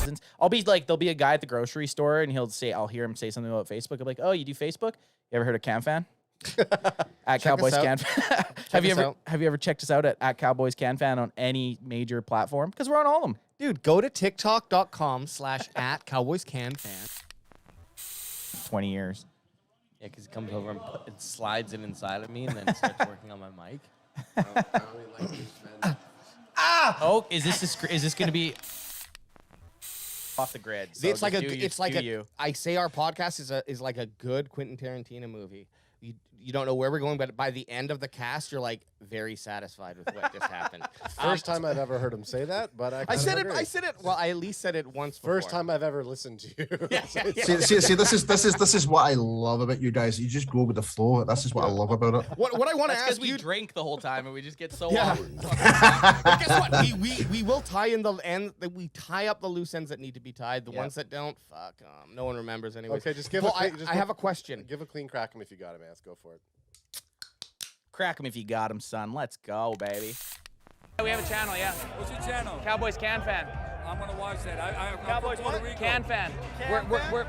thousands. I'll be like, there'll be a guy at the grocery store and I'll hear him say something about Facebook. I'm like, oh, you do Facebook? You ever heard of CanFan? At Cowboys CanFan. Have you ever checked us out at Cowboys CanFan on any major platform? Because we're on all of them. Dude, go to tiktok.com/@CowboysCanFan. 20 years. Yeah, because he comes over and slides it inside of me and then starts working on my mic. Oh, is this going to be off the grid? So It's like I say our podcast is like a good Quentin Tarantino movie. You don't know where we're going, but by the end of the cast, you're like very satisfied with what just happened. First time I've ever heard him say that, but I said it. Well, I at least said it once before. First time I've ever listened to you. See, this is what I love about you guys. You just go with the flow. This is what I love about it. What I want to ask you, drink the whole time and we just get so But guess what? We will tie in the end. We tie up the loose ends that need to be tied. The ones that don't, fuck. No one remembers anyway. Okay, just give. I have a question. Give a clean crack him if you got him, ass. Go for it. Crack him if you got him, son. Let's go, baby. We have a channel, yeah. What's your channel? Cowboys CanFan. I'm gonna watch that. I'm Cowboys from Puerto Rico. CanFan.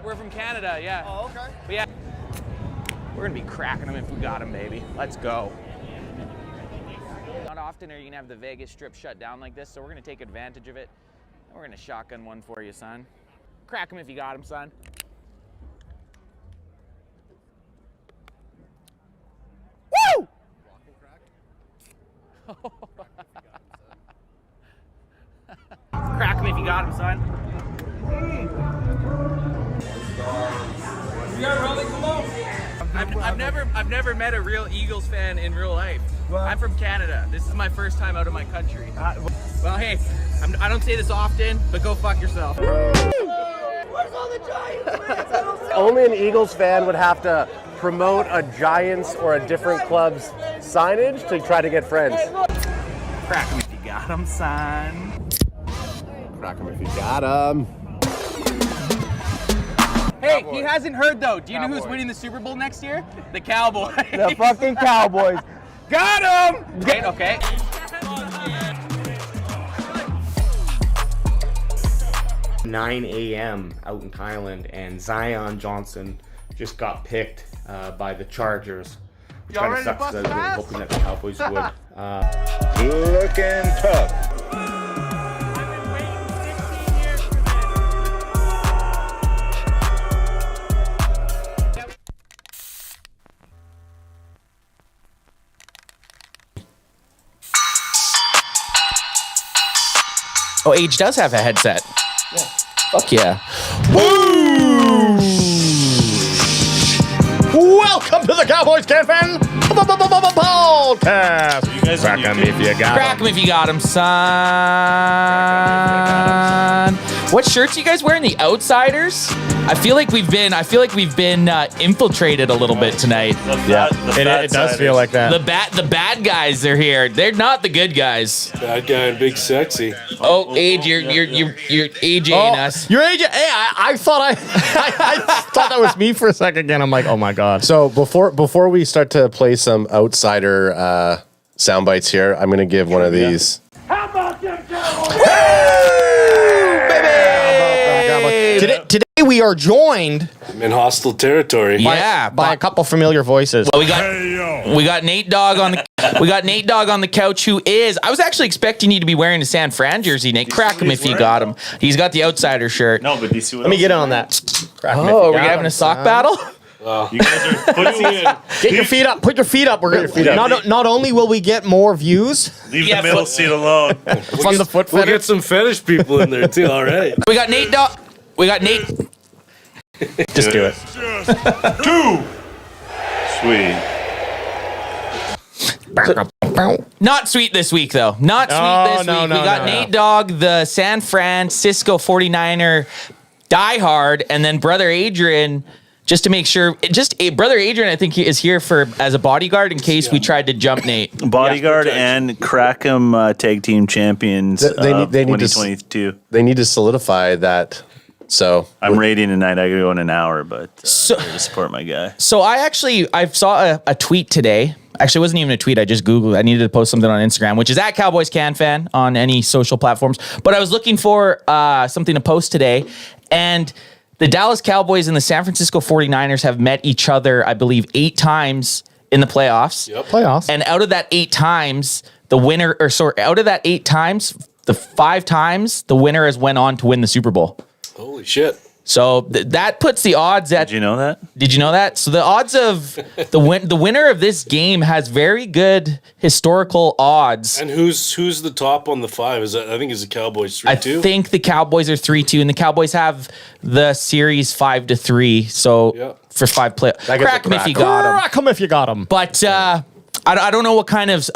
We're from Canada, yeah. Oh, okay. But yeah, we're gonna be cracking them if we got them, baby. Let's go. Not often are you gonna have the Vegas Strip shut down like this, so we're gonna take advantage of it. And we're gonna shotgun one for you, son. Crack them if you got them, son. Woo! Crack him if you got him, son. You got rolling? Come on. I've never met a real Eagles fan in real life. I'm from Canada. This is my first time out of my country. Well, hey, I don't say this often, but go fuck yourself. Where's all the Giants fans? I don't see Only an Eagles fan would have to promote a Giants or a different club's signage to try to get friends. Crack him if you got him, son. Crack him if you got him. Hey, he hasn't heard though. Do you know who's winning the Super Bowl next year? The Cowboys. The fucking Cowboys. Got him! Okay. 9 a.m. out in Thailand, and Zion Johnson just got picked by the Chargers. Which kind of sucks because I was really hoping that the Cowboys would. Looking tough. Oh, Age does have a headset. Yeah. Fuck yeah. Woo! Welcome to the Cowboys CanFan podcast. You guys Crack him if you got Crack him if you got him, son. What shirts are you guys wearing? The Outsiders? I feel like we've been infiltrated a little bit tonight. Yeah, it does feel like that. The bad guys are here. They're not the good guys. Bad guy and big sexy. Oh, Age, you're AJing us. You're AJ. Hey, I thought I thought that was me for a second again. I'm like, oh my god. So before we start to play some outsider sound bites here, I'm gonna give one of these. How about them Cowboys? Today we are joined I'm in hostile territory. by a couple familiar voices. Well, we got Nate Dawg on the couch, who is. I was actually expecting you to be wearing a San Fran jersey, Nate. Crack him if you got him. He's got the Outsider shirt. No, but do you see what Let me get on that. Oh, we're having a sock battle. You guys are putting me in. Get your feet up. Put your feet up. We're gonna feet up. Not only will we get more views Leave the middle seat alone. from the foot We'll fetish. get some fetish people in there too. All right. We got Nate Dawg. Just do it. Two. Sweet. Not sweet this week, though. Not sweet this week. We got Nate Dawg, the San Francisco 49er diehard, and then brother Adrian. Just to make sure, brother Adrian, I think he is here as a bodyguard in case we tried to jump Nate. Bodyguard and Crack'em tag team champions. They need 2022. They need to solidify that. So I'm raiding tonight. I gotta go in an hour, but I'm here to support my guy. So I saw a tweet today. Actually, it wasn't even a tweet. I just Googled it. I needed to post something on Instagram, which is at Cowboys CanFan on any social platforms. But I was looking for something to post today. And the Dallas Cowboys and the San Francisco 49ers have met each other, I believe, 8 times in the playoffs. Yep. Playoffs. And out of that 8 times, out of that 8 times, the 5 times, the winner has went on to win the Super Bowl. Holy shit. So that puts the odds at... Did you know that? Did you know that? So the odds of the winner of this game has very good historical odds. And who's the top on the 5? I think it's the Cowboys 3-2. I think the Cowboys are 3-2, and the Cowboys have the series 5-3. So for 5 play, crack them if you got them. Crack them if you got them. But I don't know what kind of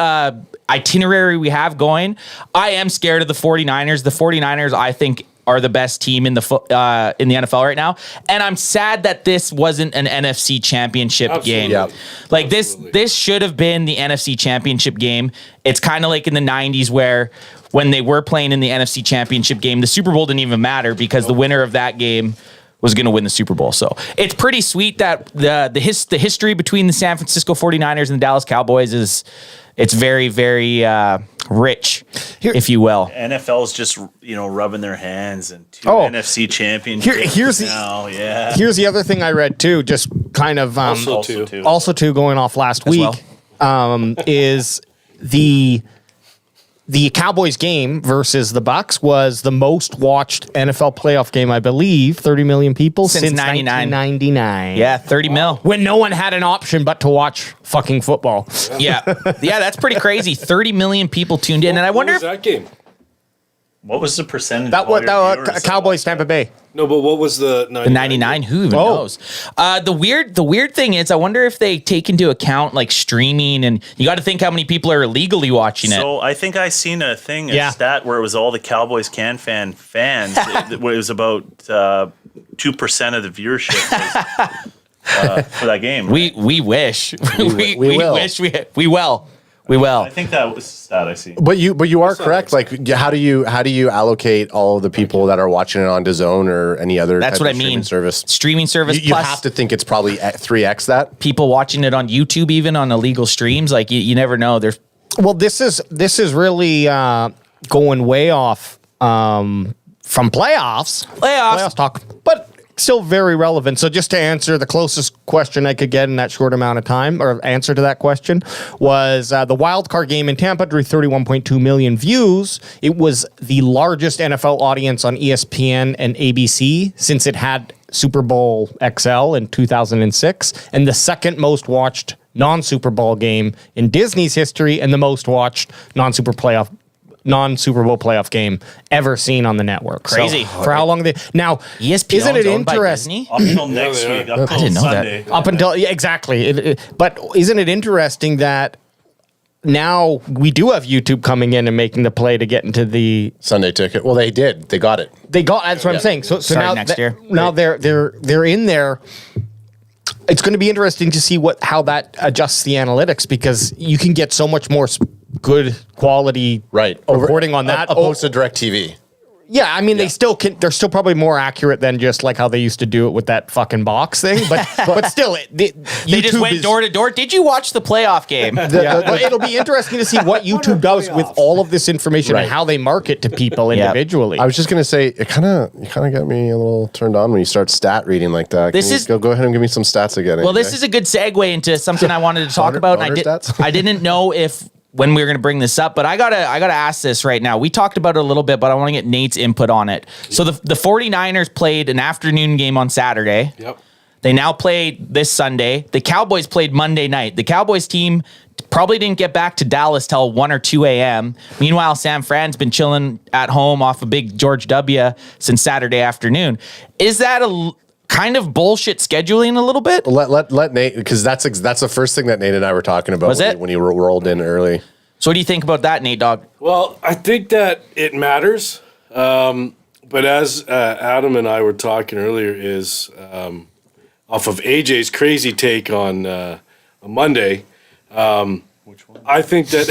itinerary we have going. I am scared of the 49ers. The 49ers, I think, are the best team in the NFL right now, and I'm sad that this wasn't an NFC Championship game. Yep. Like this should have been the NFC Championship game. It's kind of like in the 90s where when they were playing in the NFC Championship game, the Super Bowl didn't even matter because the winner of that game was going to win the Super Bowl. So it's pretty sweet that the history between the San Francisco 49ers and the Dallas Cowboys it's very, very rich, if you will. NFL's just, rubbing their hands and 2 NFC championships. Here's the other thing I read too, just kind of also going off last week, is the Cowboys game versus the Bucks was the most watched NFL playoff game, I believe. 30 million people since 1999. Yeah, 30 mil. When no one had an option but to watch fucking football. Yeah, that's pretty crazy. 30 million people tuned in, and I wonder what was that game? What was the percentage? That was Cowboys Tampa Bay. No, but what was the 99? The 99? Who even knows? The weird thing is, I wonder if they take into account like streaming, and you got to think how many people are illegally watching it. So I think I seen a stat where it was all the Cowboys CanFan fans. it was about 2% of the viewership for that game. Right? We wish we will. wish we will. We will. I think that was a stat I see. But you are correct. Like, how do you allocate all of the people that are watching it on DAZN or any other? That's what I mean. Streaming service. You plus have to think it's probably 3x that. People watching it on YouTube, even on illegal streams. Like you never know. There's this is really going way off from playoffs talk, but still very relevant. So just to answer the closest question I could get in that short amount of time, or answer to that question, was the wild card game in Tampa drew 31.2 million views. It was the largest NFL audience on ESPN and ABC since it had Super Bowl XL in 2006, and the second most watched non-Super Bowl game in Disney's history, and the most watched non-Super Bowl playoff game ever seen on the network. Crazy. So, for how long now? ESPN isn't it owned by interesting? Up until next week. Up until I didn't know Sunday. that. Up until exactly. But isn't it interesting that now we do have YouTube coming in and making the play to get into the Sunday ticket? Well, they did. They got it. They got. That's what I'm saying. So now next year. Now they're in there. It's going to be interesting to see how that adjusts the analytics, because you can get so much more good quality reporting on that opposed to DirecTV. Yeah, I mean, they're still probably more accurate than just like how they used to do it with that fucking box thing. But still, they just went door to door. Did you watch the playoff game? But it'll be interesting to see what YouTube does with all of this information and how they market to people individually. I was just gonna say, you kind of got me a little turned on when you start stat reading like that. Go ahead and give me some stats again. Well, this is a good segue into something I wanted to talk about. I didn't know when we were going to bring this up, but I gotta ask this right now. We talked about it a little bit, but I want to get Nate's input on it. So the 49ers played an afternoon game on Saturday. Yep. They now played this Sunday. The Cowboys played Monday night. The Cowboys team probably didn't get back to Dallas till 1 or 2 a.m. Meanwhile, San Fran's been chilling at home off a big George W. since Saturday afternoon. Is that a kind of bullshit scheduling a little bit? Let Nate, because that's the first thing that Nate and I were talking about when he rolled in early. So what do you think about that, Nate Dawg? Well, I think that it matters. But as Adam and I were talking earlier, is off of AJ's crazy take on Monday. Which one? I think that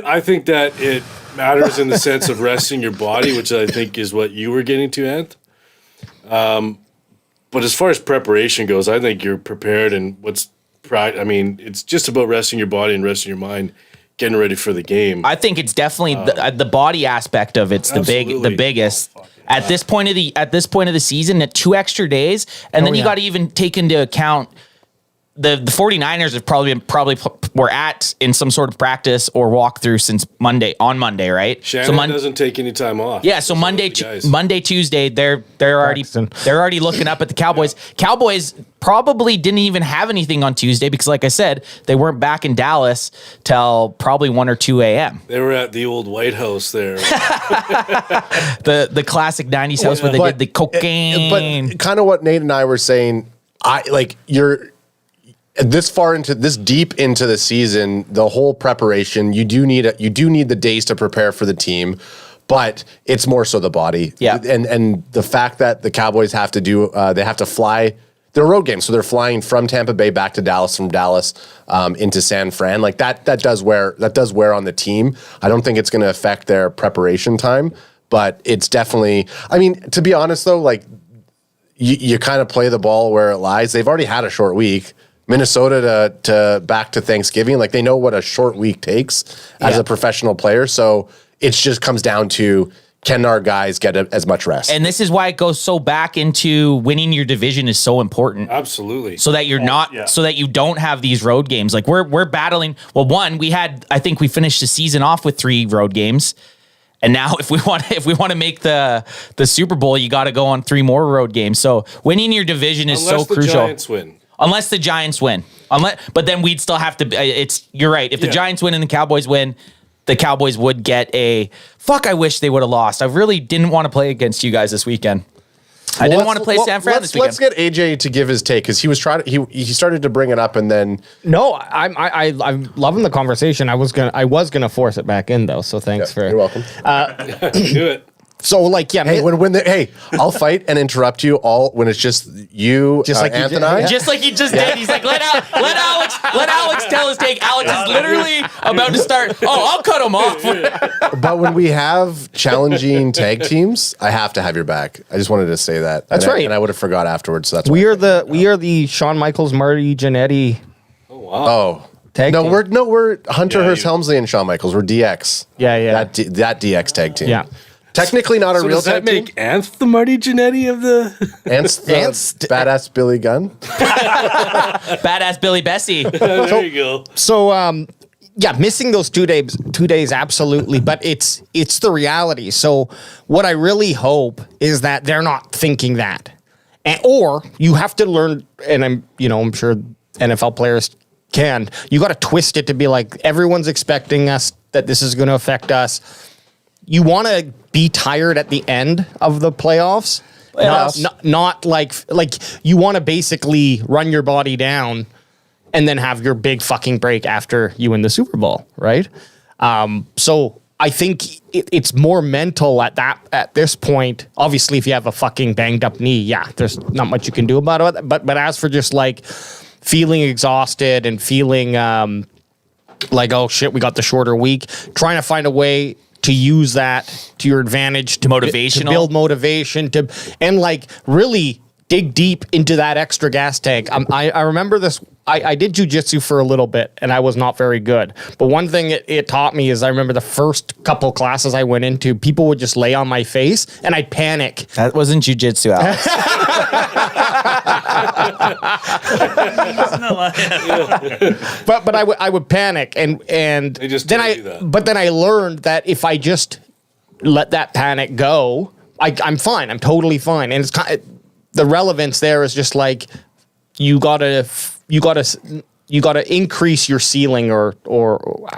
I think that it matters in the sense of resting your body, which I think is what you were getting to, Ant. But as far as preparation goes, I think you're prepared, and what's I mean, it's just about resting your body and resting your mind, getting ready for the game. I think it's definitely the body aspect of it's the biggest. At this point of the season, at 2 extra days, and then you got to even take into account the 49ers have probably were at in some sort of practice or walkthrough since Monday, right? Shannon doesn't take any time off. Yeah, so Monday, Tuesday, they're already looking up at the Cowboys. Cowboys probably didn't even have anything on Tuesday because, like I said, they weren't back in Dallas till probably 1 or 2 a.m. They were at the old White House there. the classic 90s house where they did the cocaine. But kind of what Nate and I were saying, you're this deep into the season, the whole preparation, you do need the days to prepare for the team, but it's more so the body. Yeah. And the fact that the Cowboys have to they have to fly their road game. So they're flying from Tampa Bay back to Dallas, from Dallas into San Fran. Like that does wear on the team. I don't think it's going to affect their preparation time, but it's definitely, I mean, to be honest though, like you kind of play the ball where it lies. They've already had a short week. Minnesota to back to Thanksgiving, like they know what a short week takes as a professional player. So it just comes down to, can our guys get as much rest? And this is why it goes so back into winning your division is so important. Absolutely. So that you're so that you don't have these road games. Like we're battling. Well, I think we finished the season off with 3 road games. And now if we want to make the Super Bowl, you got to go on 3 more road games. So winning your division is so crucial. Unless the Giants win. But then we'd still have to. You're right. If the Giants win and the Cowboys win, the Cowboys would get a fuck. I wish they would have lost. I really didn't want to play against you guys this weekend. I didn't want to play San Fran this weekend. Let's get AJ to give his take because he was he started to bring it up and then. No, I'm loving the conversation. I was gonna force it back in though. So thanks for. You're welcome. Do it. So like hey, I'll fight and interrupt you all when it's just you, just like Anthony, just like he just did. He's like, let Alex tell his take. Alex is literally about to start. Oh, I'll cut him off. But when we have challenging tag teams, I have to have your back. I just wanted to say that. That's right. And I would have forgot afterwards. So that's we are the Shawn Michaels, Marty Jannetty. Oh wow. Tag team. We're Hunter Hearst Helmsley and Shawn Michaels. We're DX. Yeah. That DX tag team. Yeah. Technically not a real tag team. Does that make Anth the Marty Jannetty of the... Anth's badass Billy Gunn? Badass Billy Bessie. There you go. So, missing those 2 days, absolutely. But it's the reality. So what I really hope is that they're not thinking that. Or you have to learn, and I'm sure NFL players can, you got to twist it to be like, everyone's expecting us that this is going to affect us. You want to be tired at the end of the playoffs. Not like you want to basically run your body down and then have your big fucking break after you win the Super Bowl, right? So I think it's more mental at this point. Obviously, if you have a fucking banged up knee, there's not much you can do about it. But as for just like feeling exhausted and feeling like, oh shit, we got the shorter week, trying to find a way to use that to your advantage, to build motivation, and like really dig deep into that extra gas tank. I remember this. I did jujitsu for a little bit, and I was not very good. But one thing it taught me is I remember the first couple classes I went into, people would just lay on my face, and I'd panic. That wasn't jujitsu, Alex. But I would panic, and then I learned that if I just let that panic go, I'm fine. I'm totally fine. And it's the relevance there is just like you gotta increase your ceiling or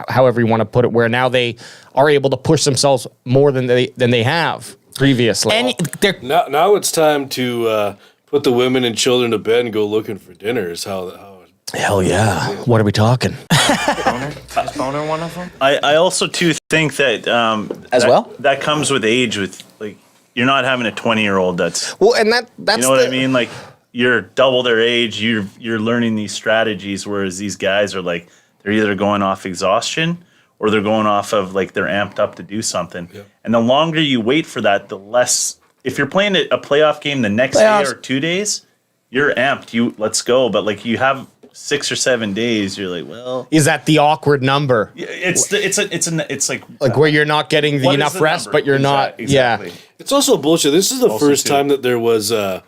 however you want to put it, where now they are able to push themselves more than they have previously. And now it's time to put the women and children to bed and go looking for dinners. Hell yeah! What are we talking? Is boner one of them? I also too think that that comes with age. With like, you're not having a 20-year-old that's and that's you know what I mean. Like, you're double their age. You're learning these strategies, whereas these guys are like, they're either going off exhaustion or they're going off of like they're amped up to do something. Yep. And the longer you wait for that, the less. If you're playing a playoff game the next day or 2 days, you're amped. Let's go. But like, you have 6 or 7 days, you're like, well, Is that the awkward number? it's like Where you're not getting what is enough the rest, number? but you're not. Exactly. Yeah. It's also bullshit. This is the Also first too. time that there was a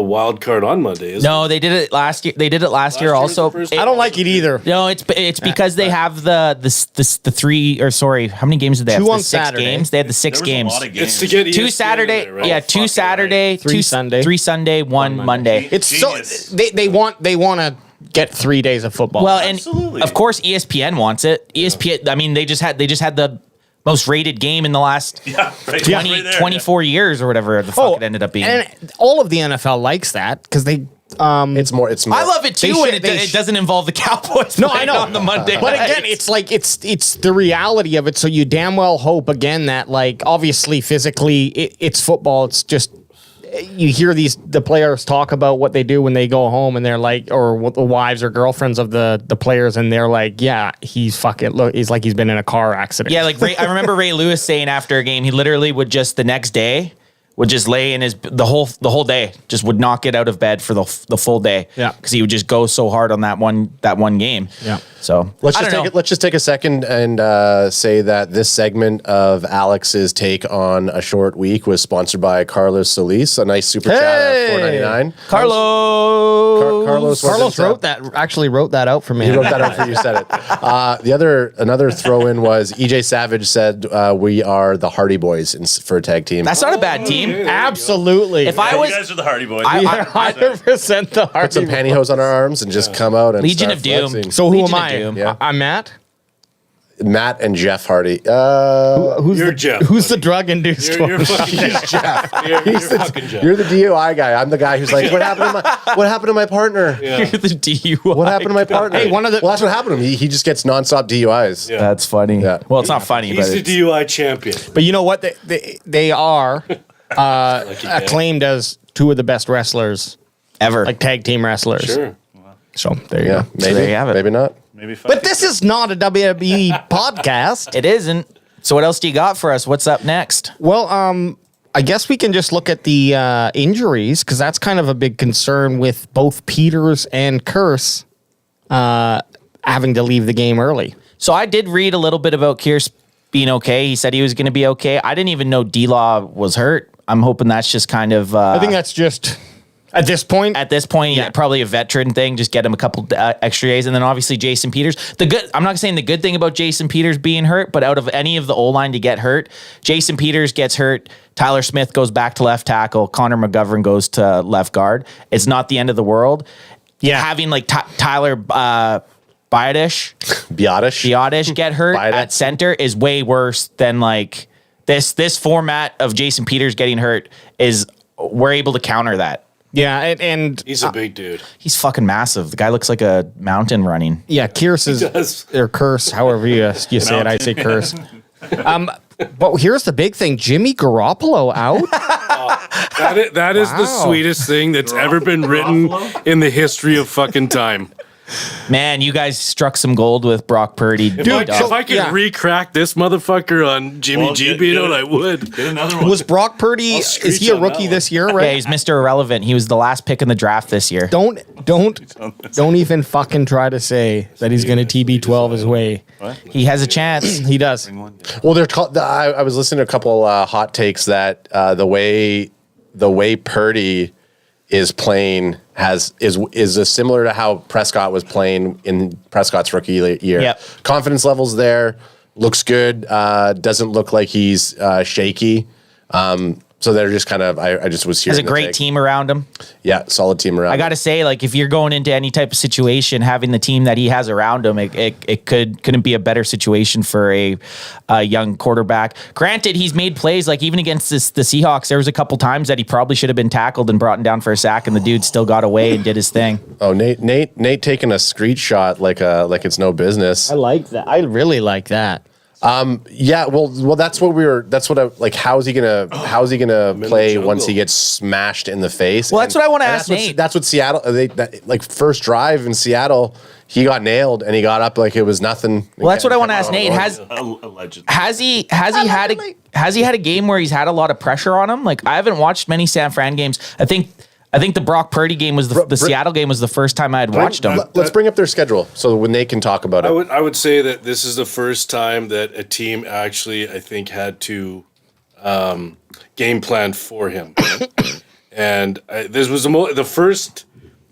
wild card on Monday. Isn't No, they did it last year. They did it last year year was the also. first I don't like it either. No, it's because they have the three, or sorry, how many games did they have? 2 on The 6 Saturday. games. They had the 6 there was games. a lot of games. It's to get 2 ESPN Saturday, in there, right? yeah, Fuck 2 yeah, Saturday, right. 3 Sunday. 3 Sunday, 1 Monday. It's Genius. so they want to get 3 days of football. Well, and Absolutely. of course ESPN wants it. ESPN, I mean, they just had the most rated game in the last Yeah, right, 20, right there, 24 years or whatever the fuck it ended up being. And all of the NFL likes that because they. It's more. I love it too They when should- it doesn't involve the Cowboys. No, I playing know. on the Monday. But night. again, it's like it's the reality of it. So you damn well hope again that like obviously physically it's football. It's just you hear the players talk about what they do when they go home and they're like, or what the wives or girlfriends of the players, and they're like, yeah, he's fucking look. He's like he's been in a car accident. Yeah, like I remember Ray Lewis saying after a game, he literally would just the next day would just lay in the whole day, just would not get out of bed for the full day. Yeah. because he would just go so hard on that one game. Yeah. So Let's I just don't take know. it. Let's just take a second and say that this segment of Alex's take on a short week was sponsored by Carlos Solis. A nice super chat at $4.99. Carlos. Carlos Wrote that out for me. He wrote that out for you. Said it. Another throw in was EJ Savage said we are the Hardy Boys for a tag team. That's not a bad team. Absolutely. If I Yeah, was you guys are the Hardy Boys. We are 100% the Put Hardy some pantyhose on our arms and just come out and Legion start of Doom. flexing. So who Legion am of I? Doom. Yeah. I'm Matt. Matt and Jeff Hardy. You're Jeff. Who's the drug induced You're one? fucking Jeff. You're fucking Jeff. You're the DUI guy. I'm the guy who's like, what happened to my partner? You're the DUI. What happened to my partner? Hey, one of the- well, that's what happened to him. He just gets nonstop DUIs. Yeah. That's funny. Yeah. Well, it's not funny, He's but the it's, DUI champion. But you know what? They are acclaimed as two of the best wrestlers, ever. like tag team wrestlers. Sure. So there you Yeah, go. maybe. there you have it. Maybe not. Maybe But this is not a WWE podcast. It isn't. So what else do you got for us? What's up next? Well, I guess we can just look at the injuries because that's kind of a big concern with both Peters and Kearse having to leave the game early. So I did read a little bit about Kearse being okay. He said he was going to be okay. I didn't even know D-Law was hurt. I'm hoping that's just kind of... I think that's just at this point. Yeah, probably a veteran thing. Just get him a couple extra days, and then obviously Jason Peters. I'm not saying the good thing about Jason Peters being hurt, but out of any of the O-line to get hurt, Jason Peters gets hurt. Tyler Smith goes back to left tackle. Connor McGovern goes to left guard. It's not the end of the world. Yeah. Having like Tyler Biotish get hurt at center is way worse than like this format of Jason Peters getting hurt. We're able to counter that. Yeah, and He's a big dude. He's fucking massive. The guy looks like a mountain running. yeah, Kearse is or Kearse, however you say it. I say Kearse. But here's the big thing: Jimmy Garoppolo out. That is the Wow. sweetest thing that's ever been written in the history of fucking time. Man, you guys struck some gold with Brock Purdy. If I could re-crack this motherfucker on Jimmy G being out, I would. Get another one. Was Brock Purdy? Is he a rookie this year? Right? Yeah, he's Mr. Irrelevant. He was the last pick in the draft this year. Don't even fucking try to say that he's going to TB12 his way. What? He has a chance. He does. Well, I was listening to a couple hot takes that the way Purdy is playing is similar to how Prescott was playing in Prescott's rookie year. Yep. Confidence levels there, looks good. Doesn't look like he's shaky. So they're just kind of. I just was hearing. Has a great team around him. Yeah, solid team around. I got to say, like, if you're going into any type of situation, having the team that he has around him, it couldn't be a better situation for a young quarterback. Granted, he's made plays, like even against the Seahawks, there was a couple times that he probably should have been tackled and brought down for a sack, and the dude still got away and did his thing. Oh, Nate taking a screech shot like it's no business. I like that. I really like that. Yeah, well, that's what I like. How's he gonna play once he gets smashed in the face? Well, that's what I want to ask Nate. That's what Seattle. Like first drive in Seattle, he got nailed and he got up like it was nothing. Well, that's what I want to ask Nate. Allegedly. Has he had a game where he's had a lot of pressure on him? Like I haven't watched many San Fran games. I think I think the Brock Purdy game was the Seattle game was the first time I had watched them. Let's bring up their schedule so when they can talk about it. I would say that this is the first time that a team actually, I think, had to game plan for him. And this was the first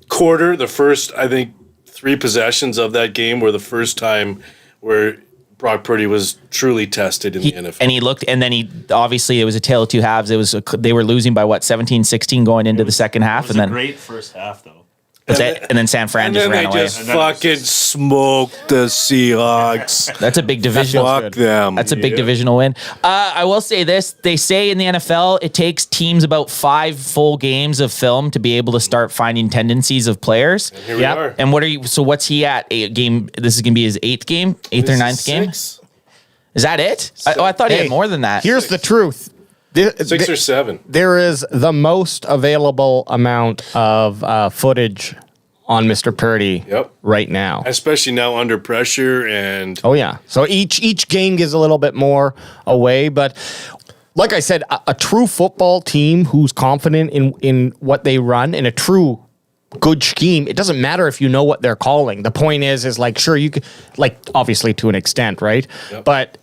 quarter, the first, I think, 3 possessions of that game were the first time where Brock Purdy was truly tested in the NFL. And he looked, and then obviously it was a tale of two halves. They were losing by 17-16 going into the second half. It was a great first half, though. And then San Fran just ran away. They just fucking smoked the Seahawks. That's a big divisional. Fuck them. That's a big divisional win. I will say this: they say in the NFL it takes teams about 5 full games of film to be able to start finding tendencies of players. And here we are. And what's he at? This is gonna be his 8th game, 8th or 9th game. Is that it? I thought he had more than that. Here's the truth. 6 or 7. There is the most available amount of footage on Mr. Purdy right now. Especially now under pressure and... Oh, yeah. So each game gives a little bit more away. But like I said, a true football team who's confident in what they run and a true good scheme, it doesn't matter if you know what they're calling. The point is like, sure, you could, like, obviously to an extent, right? Yep. But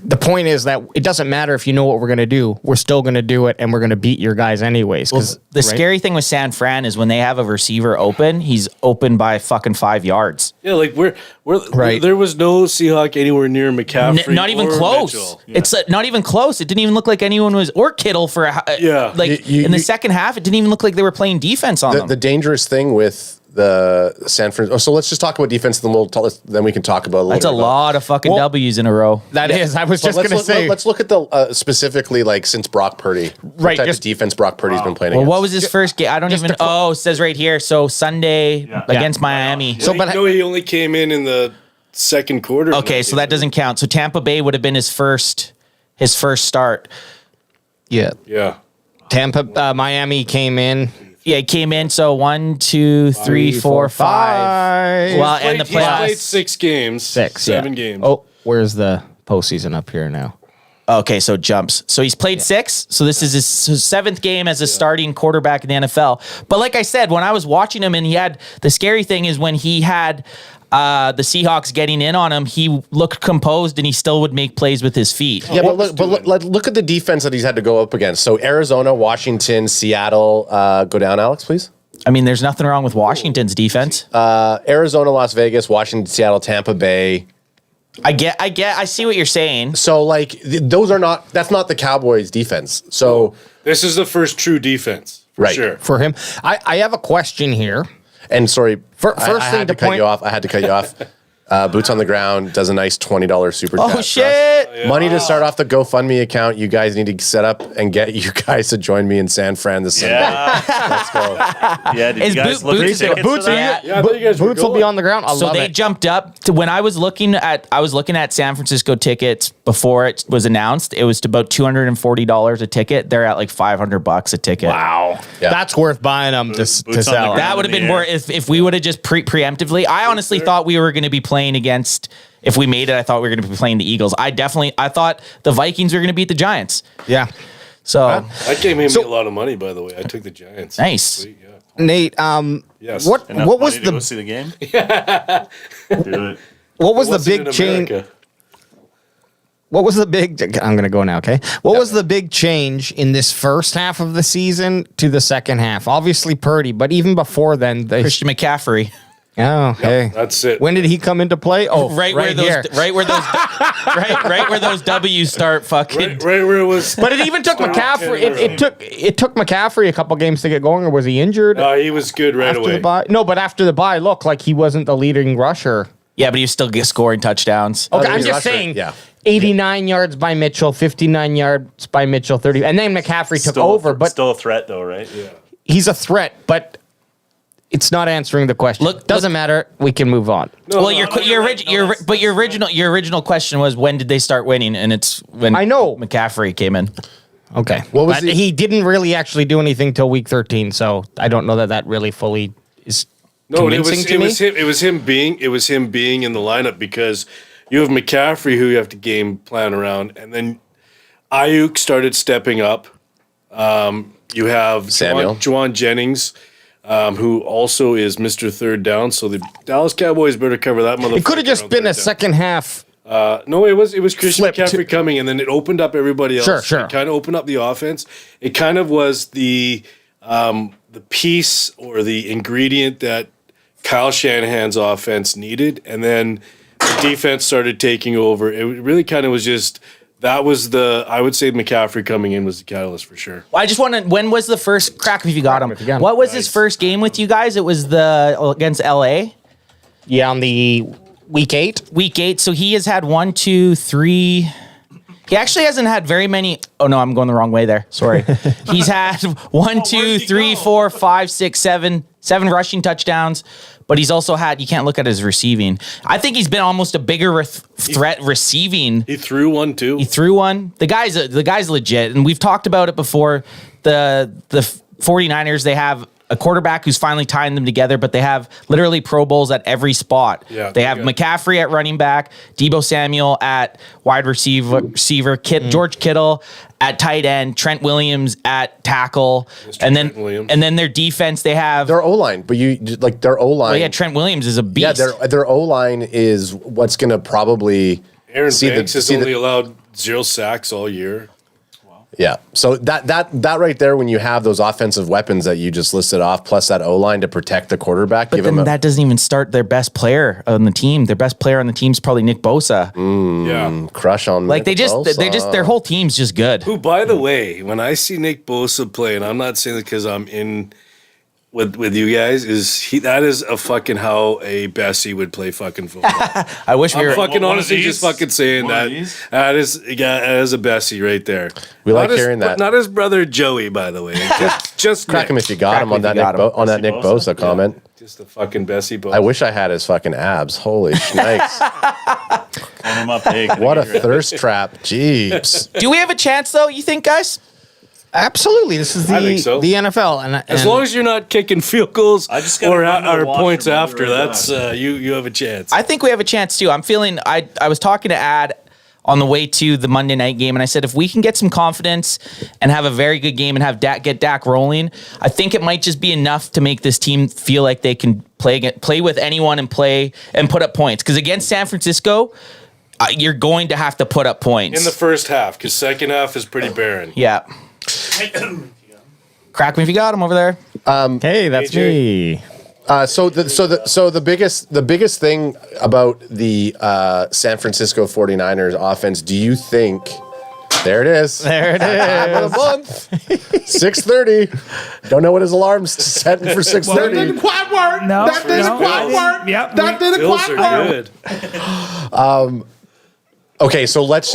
the point is that it doesn't matter if you know what we're going to do. We're still going to do it, and we're going to beat your guys anyways. Well, the scary thing with San Fran is when they have a receiver open, he's open by fucking 5 yards. Yeah, like there was no Seahawk anywhere near McCaffrey. Not even close. Yeah. It's not even close. It didn't even look like anyone was, or Kittle for in the second half. It didn't even look like they were playing defense on them. The dangerous thing with the San Francisco. So let's just talk about defense, and then we can talk about. That's a lot of fucking W's in a row. That is. I was just going to say. Let's look at the specifically like since Brock Purdy. What type of defense Brock Purdy's been playing. Well, what was his first game? I don't even. It says right here. So Sunday against Miami. So, but he only came in the second quarter. Okay, so that doesn't count. So Tampa Bay would have been his first start. Yeah. Yeah. Miami came in. Yeah, he came in. So 1, 2, 3, 4, 5. Well, and the playoffs. He's played 6 games. 7 games. Oh, where's the postseason up here now? Okay, so jumps. So he's played 6. So this is his 7th game as a starting quarterback in the NFL. But like I said, when I was watching him, and the scary thing is when he had the Seahawks getting in on him, he looked composed and he still would make plays with his feet. Yeah, but look at the defense that he's had to go up against. So Arizona, Washington, Seattle. Go down, Alex, please. I mean, there's nothing wrong with Washington's defense. Arizona, Las Vegas, Washington, Seattle, Tampa Bay. I see what you're saying. So like that's not the Cowboys defense. So this is the first true defense. For sure. For him. I have a question here. And sorry, I had to cut you off. I had to cut you off. Boots on the Ground does a nice $20 super chat. Oh shit! Yeah. Money to start off the GoFundMe account. You guys need to set up and get you guys to join me in San Fran this Sunday. Let's go. Yeah, did you guys look at tickets for that? Boots will be on the ground. So they jumped up to when I was looking at San Francisco tickets before it was announced. It was about $240 a ticket. They're at like $500 a ticket. Wow, that's worth buying them to sell. That would have been more if we would have just preemptively. I honestly thought we were going to be playing against. If we made it, I thought we were going to be playing the Eagles. I thought the Vikings were going to beat the Giants. Yeah. So that game made me a lot of money, by the way. I took the Giants. Nice. Sweet, yeah. Nate, yes. What was to go see the game? Do it. What was the big change? What was the big? I'm going to go now. Okay. What was the big change in this first half of the season to the second half? Obviously Purdy, but even before then, Christian McCaffrey. Oh, hey, that's it. When did he come into play? Oh, right where those W's start fucking. Right where it was. But it even took McCaffrey. It took McCaffrey a couple games to get going, or was he injured? No, he was good right away. The bye? No, but after the bye, look like he wasn't the leading rusher. Yeah, but he was still scoring touchdowns. Okay, I'm just saying. Yeah. 89 yards by Mitchell, 59 yards by Mitchell, 30, and then McCaffrey took over. But still a threat, though, right? Yeah. He's a threat, but. It's not answering the question. Doesn't matter. We can move on. Your original question was when did they start winning, and it's when McCaffrey came in. Okay. He didn't really actually do anything till week 13, so I don't know that really fully is. No, it was him being in the lineup because you have McCaffrey who you have to game plan around, and then Ayuk started stepping up. You have Samuel. Juwan Jennings, who also is Mr. Third Down. So the Dallas Cowboys better cover that motherfucker. It could have just been a second half. No, it was Christian Flip McCaffrey coming, and then it opened up everybody else. Sure. It kind of opened up the offense. It kind of was the piece or the ingredient that Kyle Shanahan's offense needed, and then the defense started taking over. It really kind of was just that was I would say McCaffrey coming in was the catalyst for sure. Well, I just want to. When was the first crack if you got him? What was his first game with you guys? It was against LA. Yeah, on the week 8. Week 8. So he has had 1, 2, 3. He actually hasn't had very many. Oh no, I'm going the wrong way there. Sorry. He's had 1, 2, 3, 4, 5, 6, 7 rushing touchdowns. But he's also had, you can't look at his receiving. I think he's been almost a bigger threat receiving. He threw one too. He threw one. The guy's legit. And we've talked about it before. The 49ers, they have a quarterback who's finally tying them together, but they have literally Pro Bowls at every spot. Yeah, they have McCaffrey at running back, Deebo Samuel at wide receiver, George Kittle at tight end, Trent Williams at tackle, and then their defense, they have their O-line, but their O-line. Well, yeah, Trent Williams is a beast. Yeah, their O-line is what's going to probably Aaron Banks has only allowed 0 sacks all year. Yeah. So that right there, when you have those offensive weapons that you just listed off, plus that O-line to protect the quarterback, but then that doesn't even start their best player on the team. Their best player on the team is probably Nick Bosa. Crush on like Nick Bosa. their whole team's just good. Who, by the way, when I see Nick Bosa play, and I'm not saying it because I'm in with you guys, that is a fucking how a Bessie would play fucking football. I wish we were fucking honestly just fucking saying that. That is a Bessie right there. We like hearing that. Not his brother Joey, by the way. Just crack him if you got him on that Nick Bosa comment. Just a fucking Bessie Bosa. I wish I had his fucking abs. Holy shnikes. What a thirst trap. Jeeps. Do we have a chance though, you think, guys? Absolutely. This is the NFL. And as long as you're not kicking field goals or points after, right that's you have a chance. I think we have a chance too. I'm feeling I was talking to Ad on the way to the Monday night game, and I said if we can get some confidence and have a very good game and have get Dak rolling, I think it might just be enough to make this team feel like they can play with anyone and put up points. Because against San Francisco, you're going to have to put up points in the first half, because second half is pretty barren. Yeah. Crack me if you got him over there. Hey, that's AJ. me. So the biggest thing about the San Francisco 49ers offense, do you think? There it is. There it Time of the month. 6:30. Don't know what his alarm's setting for 6:30. That didn't quite work. No, that didn't quite work. Yep, that didn't quite work. Okay, so let's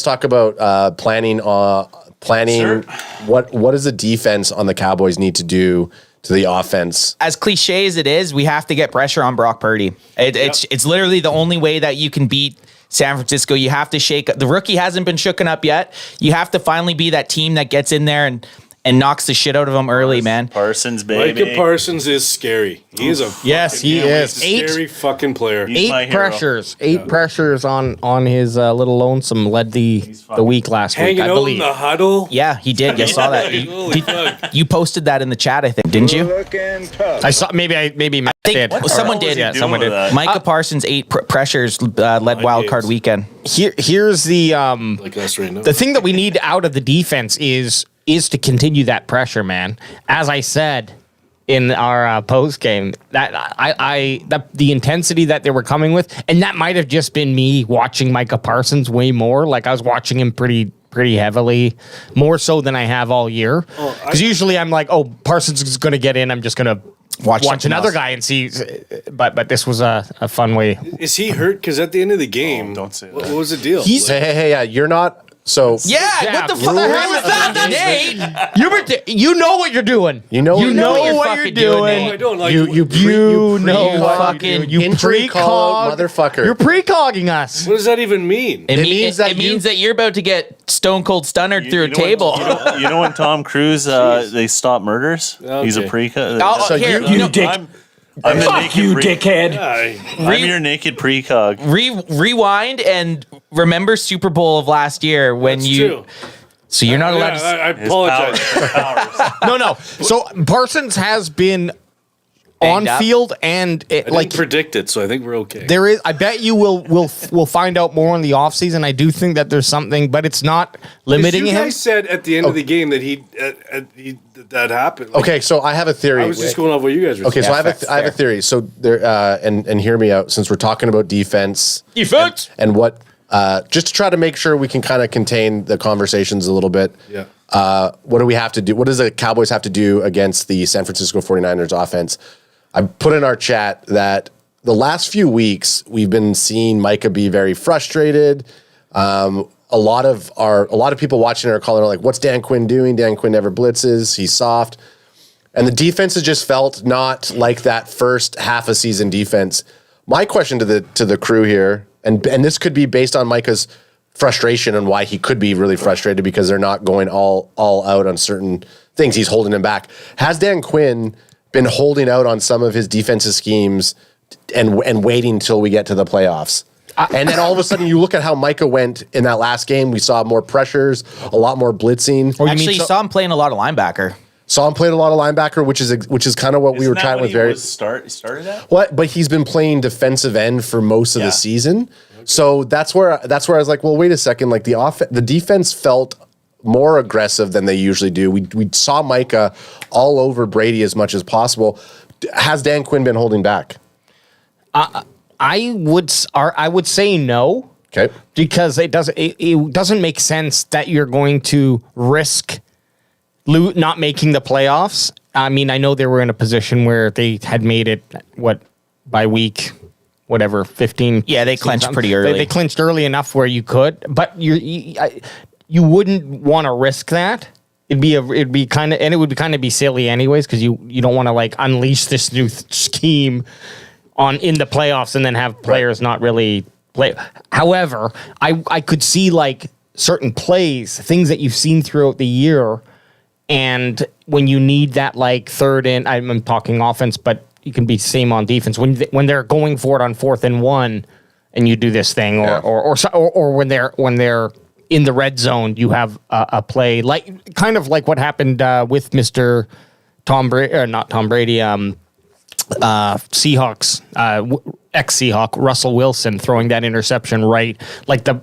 talk about planning. Sure. What does the defense on the Cowboys need to do to the offense? As cliche as it is, we have to get pressure on Brock Purdy. It's literally the only way that you can beat San Francisco. You have to shake the rookie hasn't been shooken up yet. You have to finally be that team that gets in there and knocks the shit out of them early, man. Parsons, baby. Micah Parsons is scary. He is a scary fucking player. Eight pressures on his little lonesome led the week last week, I Hanging out believe. in the huddle. Yeah, he did. I saw that. You posted that in the chat, I think, didn't you? I saw. Maybe I did. Someone did. Yeah, someone did. Micah Parsons 8 pressures led wild card weekend. Here's the Like us right now. the thing that we need out of the defense is to continue that pressure, man. As I said in our post game, that the intensity that they were coming with, and that might have just been me watching Micah Parsons way more. Like I was watching him pretty heavily, more so than I have all year. Because usually I'm like, oh, Parsons is going to get in. I'm just going to watch another guy and see. But this was a fun way. Is he hurt? Because at the end of the game, don't say that. What was the deal? Hey, yeah, you're not. So Yeah, what the fuck the hell is that, Nate? You know what you're doing. You know what you're fucking doing. doing, No, I don't like you know what fucking you entry call motherfucker. You're pre-cogging us. What does that even mean? It means that you're about to get stone cold stunnered through a table. You know when Tom Cruise they stop murders? He's a pre-cut. So here, you I'm the Fuck you, dickhead. I'm your naked precog. Rewind and remember Super Bowl of last year when That's you. true. So you're not allowed to. I apologize. No. So Parsons has been Banged on up? field and I didn't predict it, so I think we're okay. there is. I bet you will find out more in the offseason. I do think that there's something, but it's not limiting you him. guys said at the end of the game that that happened. Like, Okay, so I have a theory. I was just going off what you guys were Okay, saying. so I have a theory. So there, and hear me out. Since we're talking about defense, and what, just to try to make sure we can kind of contain the conversations a little bit. Yeah. What do we have to do? What does the Cowboys have to do against the San Francisco 49ers offense? I put in our chat that the last few weeks we've been seeing Micah be very frustrated. A lot of people watching are calling out like, "What's Dan Quinn doing? Dan Quinn never blitzes. He's soft." And the defense has just felt not like that first half of season defense. My question to the crew here, and this could be based on Micah's frustration and why he could be really frustrated because they're not going all out on certain things. He's holding him back. Has Dan Quinn been holding out on some of his defensive schemes and waiting until we get to the playoffs? And then all of a sudden you look at how Micah went in that last game. We saw more pressures, a lot more blitzing. Actually, saw him playing a lot of linebacker. Saw him playing a lot of linebacker, which is kind of what we were chatting with. He started at? What? But he's been playing defensive end for most of the season. Okay. So that's where I was like, well, wait a second. Like the defense felt more aggressive than they usually do. We saw Micah all over Brady as much as possible. Has Dan Quinn been holding back? I would say no. Okay. Because it doesn't make sense that you're going to risk not making the playoffs. I mean, I know they were in a position where they had made it by week 15. Yeah, they clinched pretty early. They clinched early enough where you could, but you wouldn't want to risk that. It would be kind of silly anyways because you don't want to like unleash this new scheme in the playoffs and then have players not really play. However, I could see like certain plays, things that you've seen throughout the year, and when you need that like third in, I'm talking offense, but you can be same on defense when they're going for it on 4th and 1, and you do this thing, or when they're in the red zone, you have a play like kind of like what happened with Mr. Tom Brady, or not Tom Brady, Seahawks, ex-Seahawk Russell Wilson throwing that interception right, like the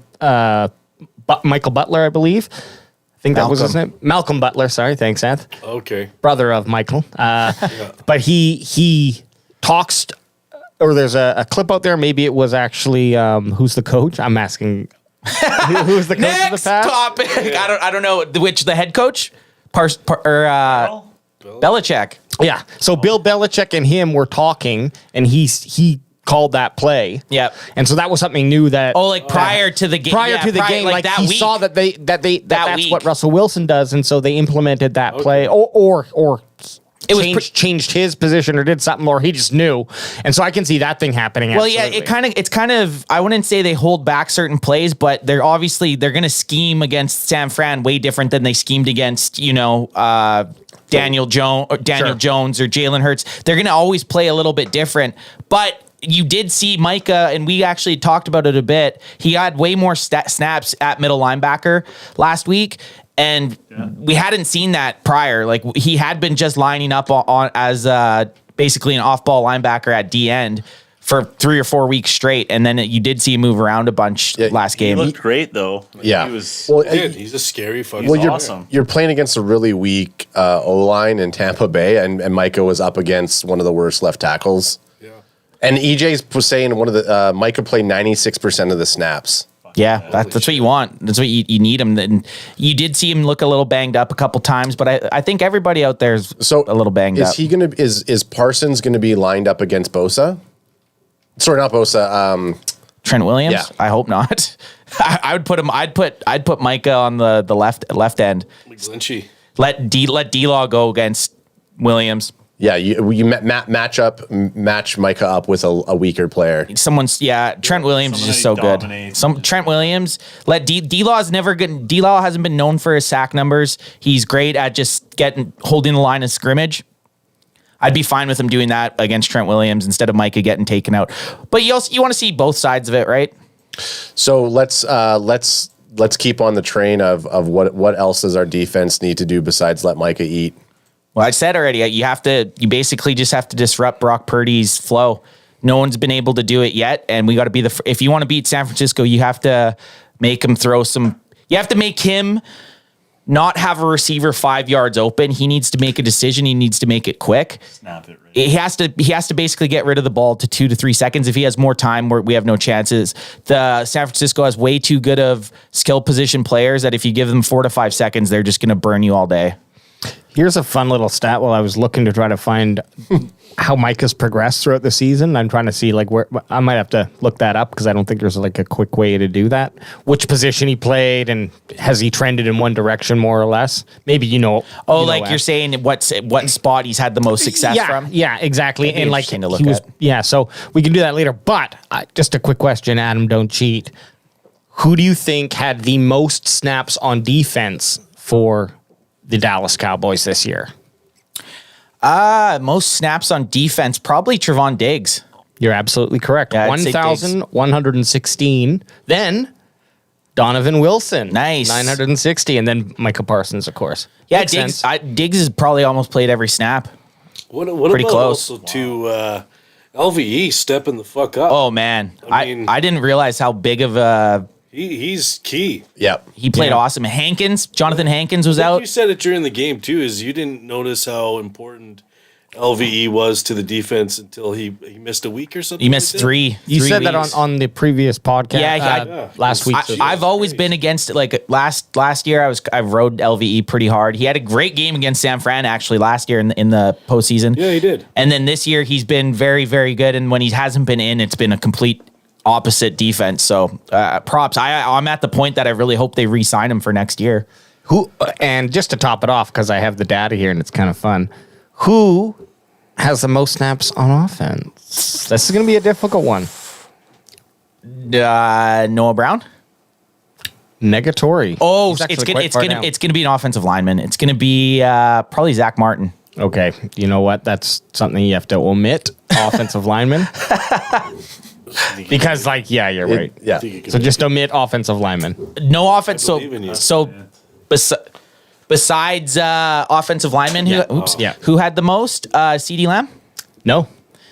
Michael Butler, I believe. I think that was his name. Malcolm Butler. Sorry, thanks, Seth. Okay. Brother of Michael. But he talks, or there's a clip out there. Maybe it was actually who's the coach? I'm asking. Who's the coach of the past? Topic. I don't know the head coach. Belichick. Yeah. So Bill Belichick and him were talking, and he called that play. Yep. And so that was something new that prior to the game. Like that he week. saw that that's week. what Russell Wilson does, and so they implemented that play or changed his position or did something, or he just knew. And so I can see that thing happening. Well, absolutely. yeah, it's kind of I wouldn't say they hold back certain plays, but they're going to scheme against San Fran way different than they schemed against, Daniel Jones or Jalen Hurts. They're going to always play a little bit different, but you did see Micah, and we actually talked about it a bit. He had way more snaps at middle linebacker last week, and we hadn't seen that prior. Like he had been just lining up on as basically an off-ball linebacker at D end for 3 or 4 weeks straight, and then you did see him move around a bunch last game. He looked great though. Yeah, he was. Well, he's a scary fucking. Well, awesome. You're playing against a really weak O-line in Tampa Bay, and Micah was up against one of the worst left tackles. And EJ was saying Micah played 96% of the snaps. Yeah, that's what you want. That's what you need him. And you did see him look a little banged up a couple times, but I think everybody out there is a little banged up. Is Parsons gonna be lined up against Bosa? Sorry, not Bosa. Trent Williams? Yeah. I hope not. I would put him. I'd put Micah on the left end. Lynchy. Let D-Law go against Williams. Yeah, you match Micah up with a weaker player. Trent Williams is just so good. Trent Williams, D-Law is never good. D-Law hasn't been known for his sack numbers. He's great at just holding the line of scrimmage. I'd be fine with him doing that against Trent Williams instead of Micah getting taken out. But you want to see both sides of it, right? So let's let's keep on the train of what else does our defense need to do besides let Micah eat. Well, I said already, you basically just have to disrupt Brock Purdy's flow. No one's been able to do it yet, and we got to be if you want to beat San Francisco, you have to make him you have to make him not have a receiver 5 yards open. He needs to make a decision. He needs to make it quick. Snap it right. He has to basically get rid of the ball to 2 to 3 seconds. If he has more time, we have no chances. The San Francisco has way too good of skill position players that if you give them 4 to 5 seconds, they're just going to burn you all day. Here's a fun little stat while I was looking to try to find how Mike has progressed throughout the season. I'm trying to see where I might have to look that up because I don't think there's a quick way to do that. Which position he played and has he trended in one direction more or less? Maybe you're saying what spot he's had the most success from? Yeah, exactly. And interesting to look at. Yeah, so we can do that later. But just a quick question, Adam, don't cheat. Who do you think had the most snaps on defense for the Dallas Cowboys this year? Most snaps on defense, probably Trevon Diggs. You're absolutely correct. Yeah, 1,116. Then Donovan Wilson. Nice. 960. And then Micah Parsons, of course. Yeah, Diggs has probably almost played every snap. What Pretty about close. also to LVE stepping the fuck up? Oh, man. I didn't realize how big of a... He's key. Yep. He played awesome. Jonathan Hankins was out. You said it during the game, too, is you didn't notice how important LVE was to the defense until he missed a week or something. He missed three. You said weeks. that on the previous podcast. Last week. I've always been against it. Like last year, I rode LVE pretty hard. He had a great game against San Fran actually last year in the postseason. Yeah, he did. And then this year he's been very, very good. And when he hasn't been in, it's been a complete opposite defense. So props. I'm at the point that I really hope they re-sign him for next year. And just to top it off, because I have the data here and it's kind of fun. Who has the most snaps on offense? This is going to be a difficult one. Noah Brown. Negatory. Oh, it's gonna be an offensive lineman. It's gonna be probably Zach Martin. Okay, you know what? That's something you have to omit. Offensive lineman. Because, you're right. Yeah. So just omit offensive lineman. No offense. Besides offensive lineman, who had the most? CeeDee Lamb? No.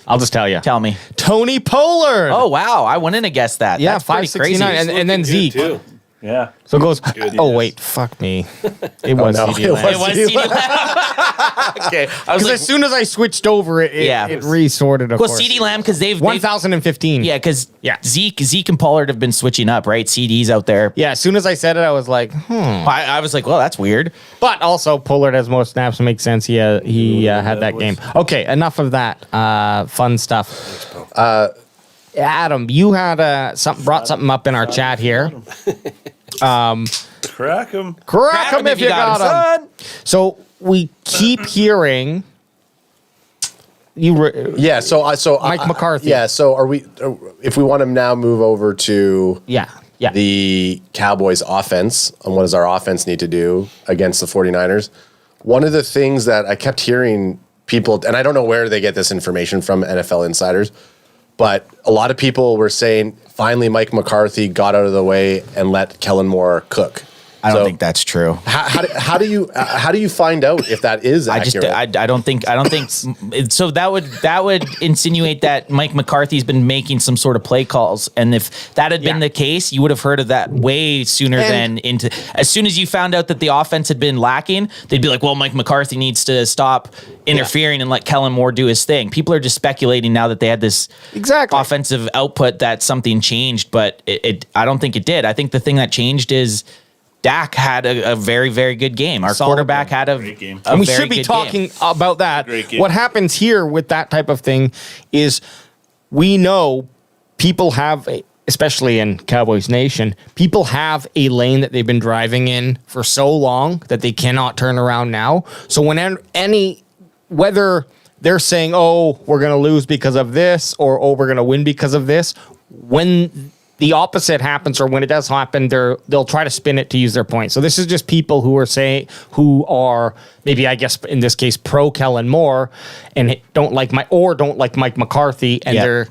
I'll just tell you. Tell me. Tony Pollard. Oh, wow. I wouldn't have guessed that. Yeah, that's pretty crazy. 569. And then Zeke. Too. Yeah. So it goes, wait, fuck me. It was CeeDee Lamb. It was CeeDee Lamb. Okay. Because as soon as I switched over, it resorted, of course. CeeDee Lamb, because they've 1,015. Yeah, because Zeke and Pollard have been switching up, right? CD's out there. Yeah, as soon as I said it, I was like, I was like, well, that's weird. But also, Pollard has more snaps. It makes sense. He had that game. Okay, enough of that fun stuff. Adam, you had brought something up in our chat here. Crack him if you got him. So we keep hearing Mike McCarthy. Yeah. So if we want to now move over to the Cowboys offense and what does our offense need to do against the 49ers? One of the things that I kept hearing people, and I don't know where they get this information from, NFL insiders, but a lot of people were saying finally Mike McCarthy got out of the way and let Kellen Moore cook. I don't think that's true. How do you find out if that is accurate? I don't think. So that would insinuate that Mike McCarthy's been making some sort of play calls, and if that had been the case, you would have heard of that way sooner than as soon as you found out that the offense had been lacking, they'd be like, well, Mike McCarthy needs to stop interfering and let Kellen Moore do his thing. People are just speculating now that they had this offensive output that something changed, but I don't think it did. I think the thing that changed is Dak had a very, very good game. Our quarterback had a great game. And we should be talking about that. What happens here with that type of thing is we know people have, especially in Cowboys Nation, people have a lane that they've been driving in for so long that they cannot turn around now. So whether they're saying, oh, we're going to lose because of this, or, oh, we're going to win because of this, when the opposite happens, or when it does happen, they'll try to spin it to use their point. So this is just people who are maybe, I guess in this case, pro Kellen Moore and don't like Mike McCarthy, and they're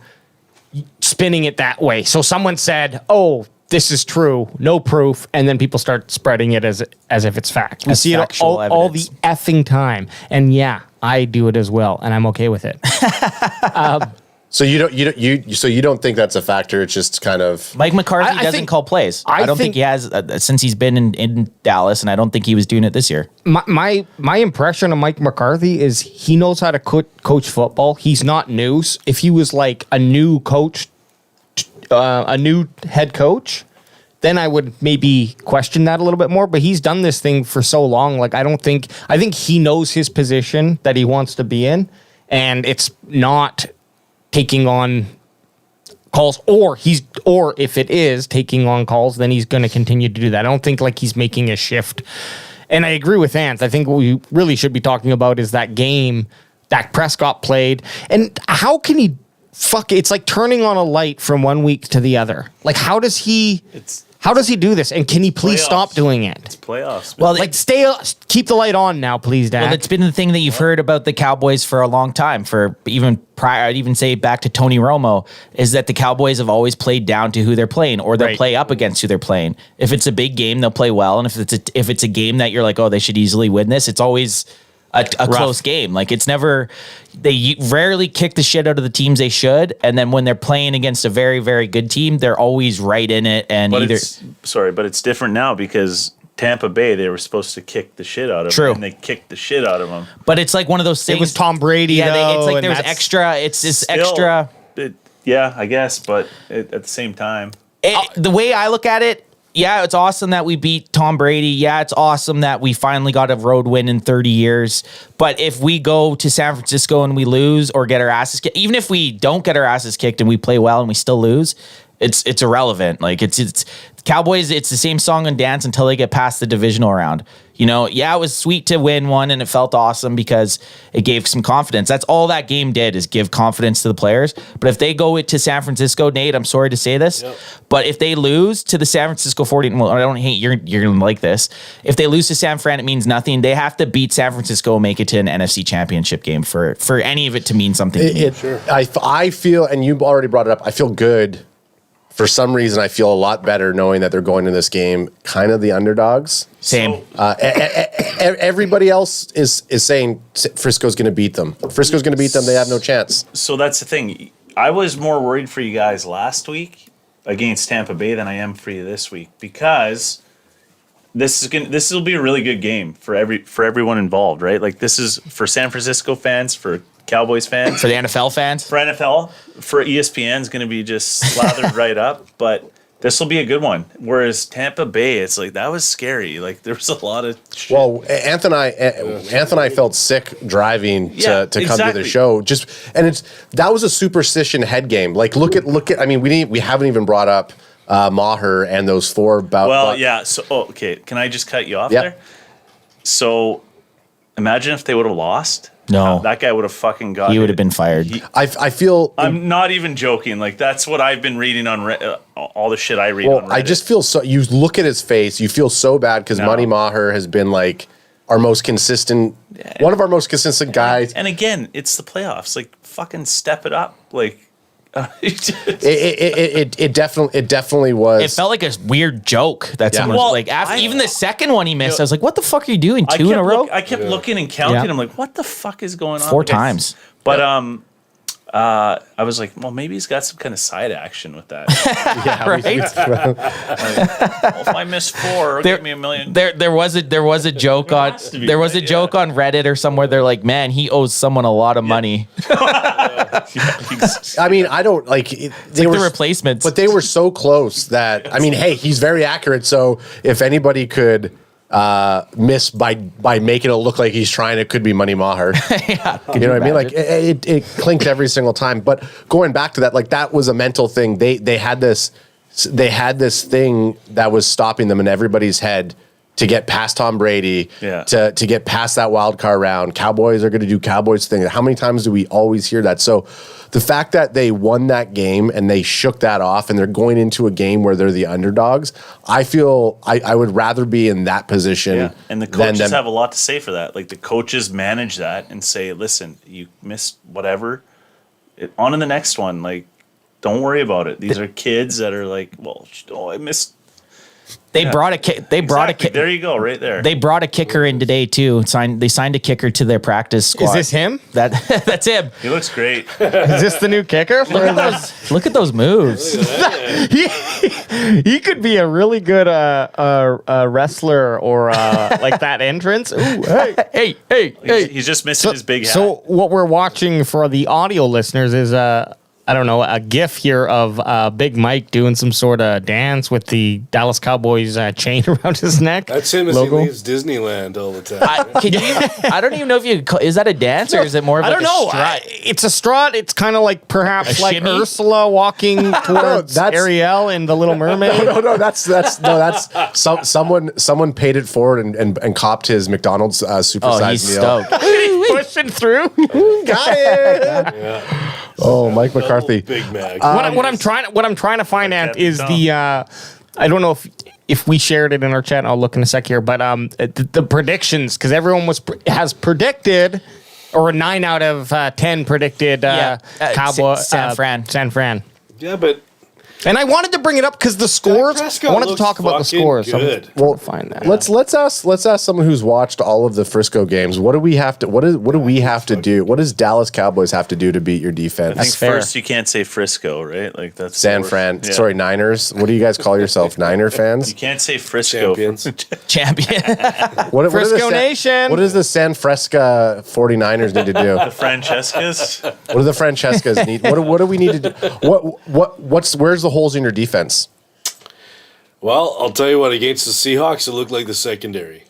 spinning it that way. So someone said, "Oh, this is true, no proof, and then people start spreading it as if it's fact. I see it factual all the evidence. effing time, and yeah, I do it as well, and I'm okay with it. So you don't think that's a factor? It's just kind of Mike McCarthy I doesn't think- call plays. I I don't think think- he has since he's been in Dallas, and I don't think he was doing it this year. My impression of Mike McCarthy is he knows how to coach football. He's not new. If he was like a new coach, a new head coach, then I would maybe question that a little bit more. But he's done this thing for so long. Like I think he knows his position that he wants to be in, and it's not taking on calls, or if it is taking on calls, then he's going to continue to do that. I don't think like he's making a shift. And I agree with Ants. I think what we really should be talking about is that game Dak Prescott played, and how can he it's like turning on a light from one week to the other. Like how does he do this? And can he please stop doing it? It's playoffs. Well, Like keep the light on now, please, Dak. Well, it's been the thing that you've heard about the Cowboys for a long time. For even prior, I'd even say back to Tony Romo, is that the Cowboys have always played down to who they're playing, or they'll Right. play up against who they're playing. If it's a big game, they'll play well, and if it's a game that you're like, oh, they should easily win this, it's always a close game. Like it's never, they rarely kick the shit out of the teams they should, and then when they're playing against a very, very good team, they're always right in it. And But either it's different now because Tampa Bay, they were supposed to kick the shit out of True. him, and they kicked the shit out of him. but it's like one of those things. it was Tom Brady. Yeah, though, it's like and there's that's- extra. It's this Still, extra. Yeah, I guess, but at the same time, The way I look at it, yeah, it's awesome that we beat Tom Brady. Yeah, it's awesome that we finally got a road win in 30 years. But if we go to San Francisco and we lose or get our asses kicked, even if we don't get our asses kicked and we play well and we still lose, it's irrelevant. Like it's Cowboys, it's the same song and dance until they get past the divisional round. You know, yeah, it was sweet to win one and it felt awesome because it gave some confidence. That's all that game did, is give confidence to the players. But if they go to San Francisco, Nate, I'm sorry to say this, but if they lose to the San Francisco 49ers, well, I don't hate you're going to like this. If they lose to San Fran, it means nothing. They have to beat San Francisco and make it to an NFC championship game for any of it to mean something to me. I feel, and you already brought it up, I feel good. For some reason, I feel a lot better knowing that they're going to this game kind of the underdogs. Same. Everybody else is saying Frisco's going to beat them. Frisco's going to beat them. They have no chance. so that's the thing. I was more worried for you guys last week against Tampa Bay than I am for you this week, because this will be a really good game for everyone involved, right? Like this is for San Francisco fans, for Cowboys fans, For the NFL fans? for NFL, for ESPN is going to be just slathered right up, but this will be a good one. Whereas Tampa Bay, it's like that was scary. Like there was a lot of shit. Well, Anthony and I felt sick driving Yeah, to come to exactly. the show. That was a superstition head game. Like look at. I mean, we haven't even brought up Maher and those four. Yeah. So okay, can I just cut you off Yeah. there? So imagine if they would have lost. No. That guy would have fucking got. He would have been fired. I feel. I'm not even joking. Like that's what I've been reading on all the shit I read on Well, Reddit. I just feel so. You look at his face, you feel so bad because No. Money Maher has been like our most consistent, one of our most consistent guys. And again, it's the playoffs. Like fucking step it up. Like It definitely was. It felt like a weird joke that Yeah. someone Well, like after I- even the second one he missed. I was like, "What the fuck are you doing? I Two in kept a row?" I kept looking and counting. Yeah. I'm like, what the fuck is going on? Four Like, I- times. But I was like, well, maybe he's got some kind of side action with that. Right? Well, if I miss four, give me $1 million. There was a joke on has to be, there was a right? joke on Reddit or somewhere. They're like, "Man, he owes someone a lot of money." I mean, I don't like. They Like were the replacements. but they were so close that I mean, hey, he's very accurate. So if anybody could miss by making it look like he's trying, it could be Money Maher. Yeah. You know what I mean? Like it clinked every single time. But going back to that, like that was a mental thing. They had this thing that was stopping them in everybody's head to get past Tom Brady, to get past that wild card round. Cowboys are going to do Cowboys thing. How many times do we always hear that? So the fact that they won that game and they shook that off and they're going into a game where they're the underdogs, I feel I would rather be in that position. Yeah. And the than coaches them. have a lot to say for that. Like the coaches manage that and say, listen, you missed whatever. On to the next one. Like, don't worry about it. These are kids that are like, well, I missed. They brought a kick. They brought a kick. There you go, right there. They brought a kicker in today too. They signed a kicker to their practice squad. Is this him? That's him. He looks great. Is this the new kicker? Look at those moves. He could be a really good wrestler or like that entrance. Ooh, hey. He's just missing his big hat. So what we're watching for the audio listeners is I don't know, a GIF here of Big Mike doing some sort of dance with the Dallas Cowboys chain around his neck. That's him as logo. he leaves Disneyland all the time. I don't even know if you could is that a dance or is it more of like I don't know. a strut? It's a strut. It's kind of like perhaps A like shimmy? Ursula walking towards that's- Ariel in The Little Mermaid. No, that's someone paid it forward and copped his McDonald's supersized he's meal. stoked. Pushing through. Got it. Oh, Mike McCarthy. Big Mac. What I'm trying to find out is the I don't know if we shared it in our chat. I'll look in a sec here, but the predictions, because everyone has predicted, or a 9 out of 10 predicted Cowboy San Fran. Yeah, but And I wanted to bring it up because the scores. I wanted to talk about the scores. Good. Well, find that. Let's ask someone who's watched all of the Frisco games. What do we have to? What do we have to do? What does Dallas Cowboys have to do to beat your defense? I think first you can't say Frisco, right? Like that's San Fran. Yeah. Sorry, Niners. What do you guys call yourself? Niner fans? You can't say Frisco. Champion. What Frisco Nation. What does the San Fresca 49ers need to do? The Francescas. What do the Francescas need? What do we need to do? Where's the holes in your defense? Well, I'll tell you what, against the Seahawks, it looked like the secondary.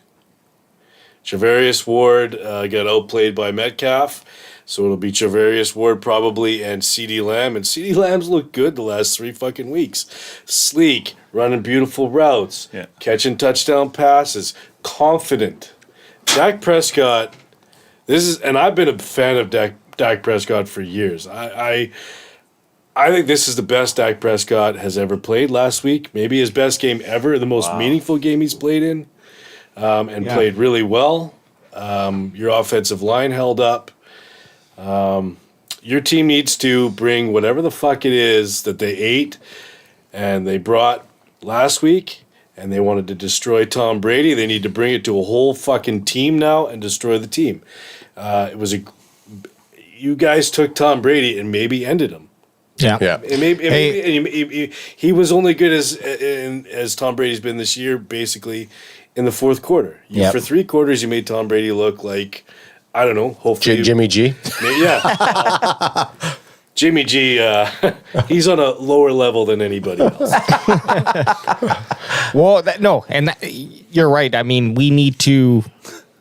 Javarius Ward got outplayed by Metcalf, so it'll be Javarius Ward probably and CeeDee Lamb. And CeeDee Lamb's looked good the last 3 fucking weeks. Sleek, running beautiful routes, catching touchdown passes, confident. Dak Prescott, and I've been a fan of Dak Prescott for years. I think this is the best Dak Prescott has ever played last week. Maybe his best game ever, the most meaningful game he's played in, played really well. Your offensive line held up. Your team needs to bring whatever the fuck it is that they ate and they brought last week, and they wanted to destroy Tom Brady. They need to bring it to a whole fucking team now and destroy the team. You guys took Tom Brady and maybe ended him. Yeah. And maybe he was only good as Tom Brady's been this year, basically in the fourth quarter. For 3 quarters, you made Tom Brady look like, I don't know, hopefully Jimmy G. Yeah. Jimmy G, he's on a lower level than anybody else. Well, you're right. I mean, we need to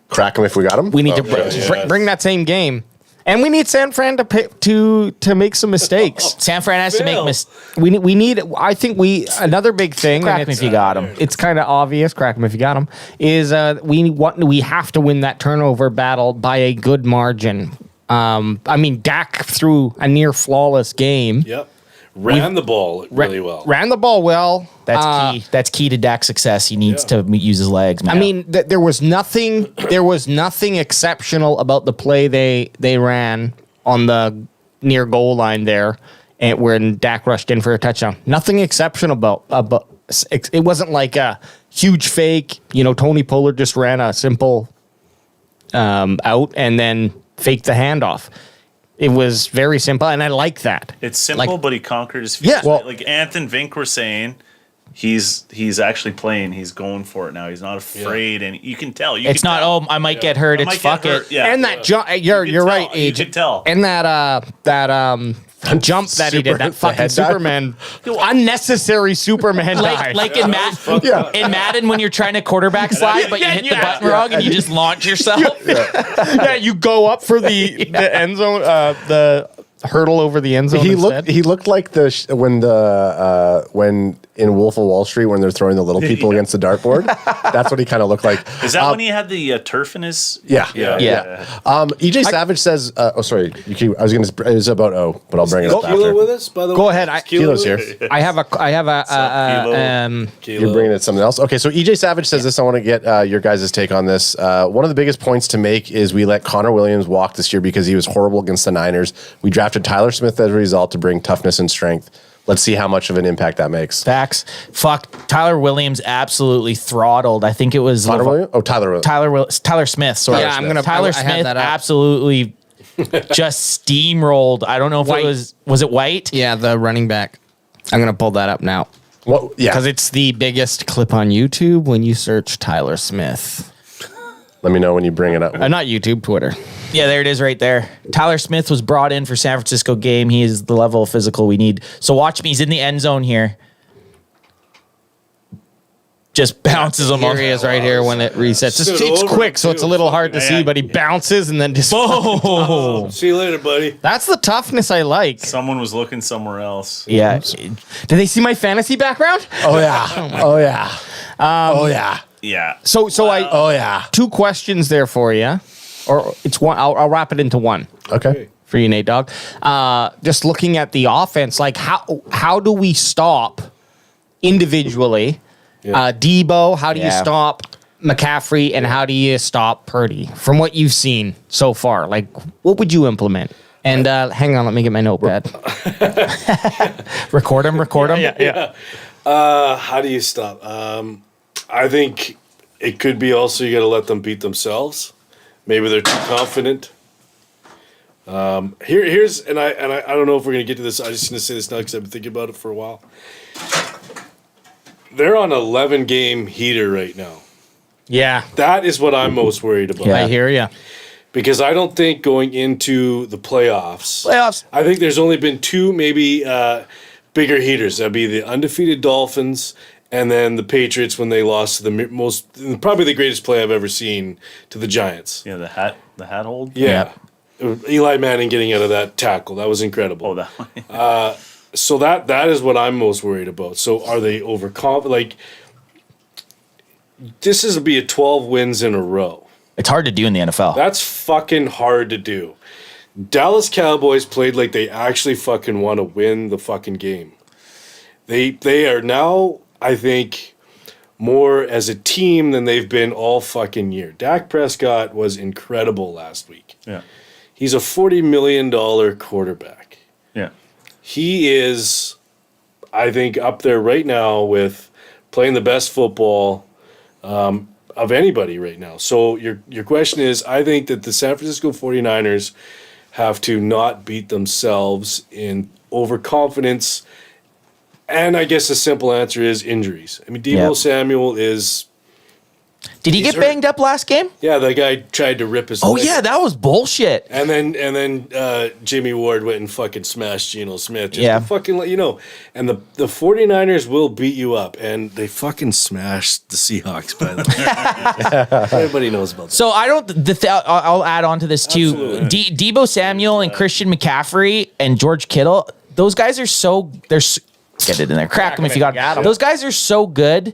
crack him if we got him. We need to bring that same game. And we need San Fran to make some mistakes. San Fran has to make mistakes. We need. I think another big thing. Crack me if you got him. It's kind of obvious. Crack him if you got him. Is we have to win that turnover battle by a good margin. I mean, Dak threw a near flawless game. Yep. Ran the ball really well. Ran the ball well. That's key. That's key to Dak's success. He needs to use his legs, man. I mean, there was nothing exceptional about the play they ran on the near goal line there, and when Dak rushed in for a touchdown. Nothing exceptional about it. Wasn't like a huge fake. Tony Pollard just ran a simple out and then faked the handoff. It was very simple, and I like that. It's simple, but he conquered his fears. Yeah. Well, like Anthony Vink were saying, he's actually playing. He's going for it now. He's not afraid, and you can tell. It's not. Tell. I might get hurt. It's fuck it. Yeah. And that jump. You're right, Adrian. You can tell. And that jump that he did, that fucking Superman, unnecessary Superman dive. Like in Madden when you're trying to quarterback slide, but you hit the button wrong and you just launch yourself. You go up for the end zone, the hurdle over the end zone. He looked like when in Wolf of Wall Street when they're throwing the little people against the dartboard. That's what he kind of looked like. Is that when he had the turf in his? Yeah. EJ Savage says, sorry. I was going to, it was about but I'll bring it up after. Kilo with us, by the way? Go ahead. Kilo's here. I have You're bringing it something else? Okay, so EJ Savage says this. I want to get your guys' take on this. One of the biggest points to make is we let Connor Williams walk this year because he was horrible against the Niners. We drafted drafted Tyler Smith as a result to bring toughness and strength. Let's see how much of an impact that makes. Facts. Fuck. Tyler Williams absolutely throttled. I think it was Tyler Williams? Oh, Tyler Williams. Tyler Smith. Sorry. Yeah, I'm gonna. Tyler I had Smith that up. absolutely just steamrolled. I don't know if White. it was it White? Yeah, the running back. I'm gonna pull that up now. Well, yeah. Because it's the biggest clip on YouTube when you search Tyler Smith. Let me know when you bring it up. Not YouTube, Twitter. Yeah, there it is right there. Tyler Smith was brought in for San Francisco game. He is the level of physical we need. So watch me. He's in the end zone here. Just bounces him Here on. he is right here when it resets. It's quick, so it's a little hard to see, but he bounces and then just... Boom! See you later, buddy. That's the toughness I like. Someone was looking somewhere else. Yeah. Did they see my fantasy background? Oh, yeah. Oh, yeah. Oh, yeah. Yeah. So Oh, yeah. 2 questions there for you. Or it's one. I'll wrap it into one. Okay. For you, Nate Dawg. Just looking at the offense, like how do we stop individually Debo? How do you stop McCaffrey? And how do you stop Purdy? From what you've seen so far, like what would you implement? And hang on, let me get my notepad. Record him. Yeah. How do you stop? I think it could be also you got to let them beat themselves. Maybe they're too confident. Here's and I don't know if we're gonna get to this. I just gonna say this now because I've been thinking about it for a while. They're on an 11-game heater right now. Yeah, that is what I'm most worried about. I hear you. Because I don't think going into the playoffs, I think there's only been 2 maybe bigger heaters. That'd be the undefeated Dolphins and then the Patriots when they lost to the probably the greatest play I've ever seen to the Giants. Yeah, the hat hold. Yeah. Eli Manning getting out of that tackle. That was incredible. Oh, that one. So that is what I'm most worried about. So are they overconfident? Like, this is be a 12 wins in a row. It's hard to do in the NFL. That's fucking hard to do. Dallas Cowboys played like they actually fucking want to win the fucking game. They are now, I think, more as a team than they've been all fucking year. Dak Prescott was incredible last week. Yeah. He's a $40 million quarterback. Yeah. He is, I think, up there right now with playing the best football of anybody right now. So your question is, I think that the San Francisco 49ers have to not beat themselves in overconfidence. And I guess the simple answer is injuries. I mean, Deebo Samuel is... Did he get banged up last game? Yeah, that guy tried to rip his Oh, leg. yeah, that was bullshit. And then Jimmy Ward went and fucking smashed Geno Smith. Just Yeah. to fucking let you know. And the 49ers will beat you up. And they fucking smashed the Seahawks, by the way. Everybody knows about that. So I don't. I'll add on to this too. Absolutely. Debo Samuel and Christian McCaffrey and George Kittle. Those guys are so. Get it in there. Crack them if you got them. Those guys are so good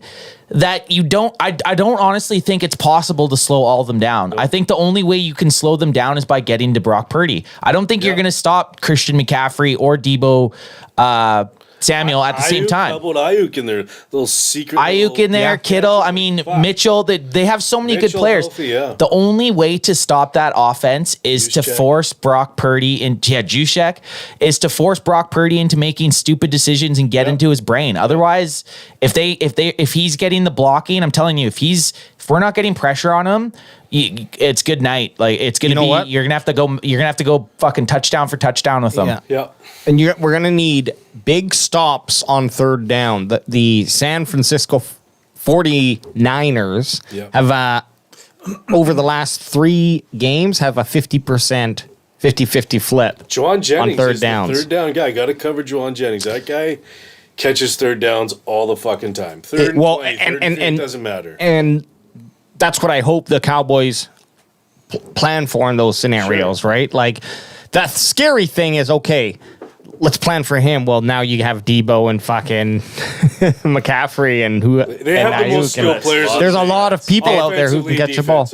that you don't. I don't honestly think it's possible to slow all of them down. I think the only way you can slow them down is by getting to Brock Purdy. I don't think you're going to stop Christian McCaffrey or Debo Samuel at the same time. How about Ayuk in there? Little secret. Ayuk in there, Kittle. I mean, Mitchell. They have so many good Mitchell players. healthy, yeah. The only way to stop that offense is to Juszczyk. force Brock Purdy Juszczyk is to force Brock Purdy into making stupid decisions and get into his brain. Otherwise, if he's getting the blocking, I'm telling you, if we're not getting pressure on him, it's good night. Like it's gonna be. what? You're gonna have to go fucking touchdown for touchdown with them. Yeah. And we're going to need big stops on third down. The San Francisco 49ers have, over the last 3 games, have a 50%, 50-50 flip Juwan Jennings on third is downs. the third down guy. Got to cover Juwan Jennings. That guy catches third downs all the fucking time. Third and 20, third and 50, doesn't matter. And that's what I hope the Cowboys plan for in those scenarios, right? Like, the scary thing is, okay, let's plan for him. Well, now you have Debo and fucking McCaffrey and who They have the most skilled players. There's a lot of people out there who can catch the ball.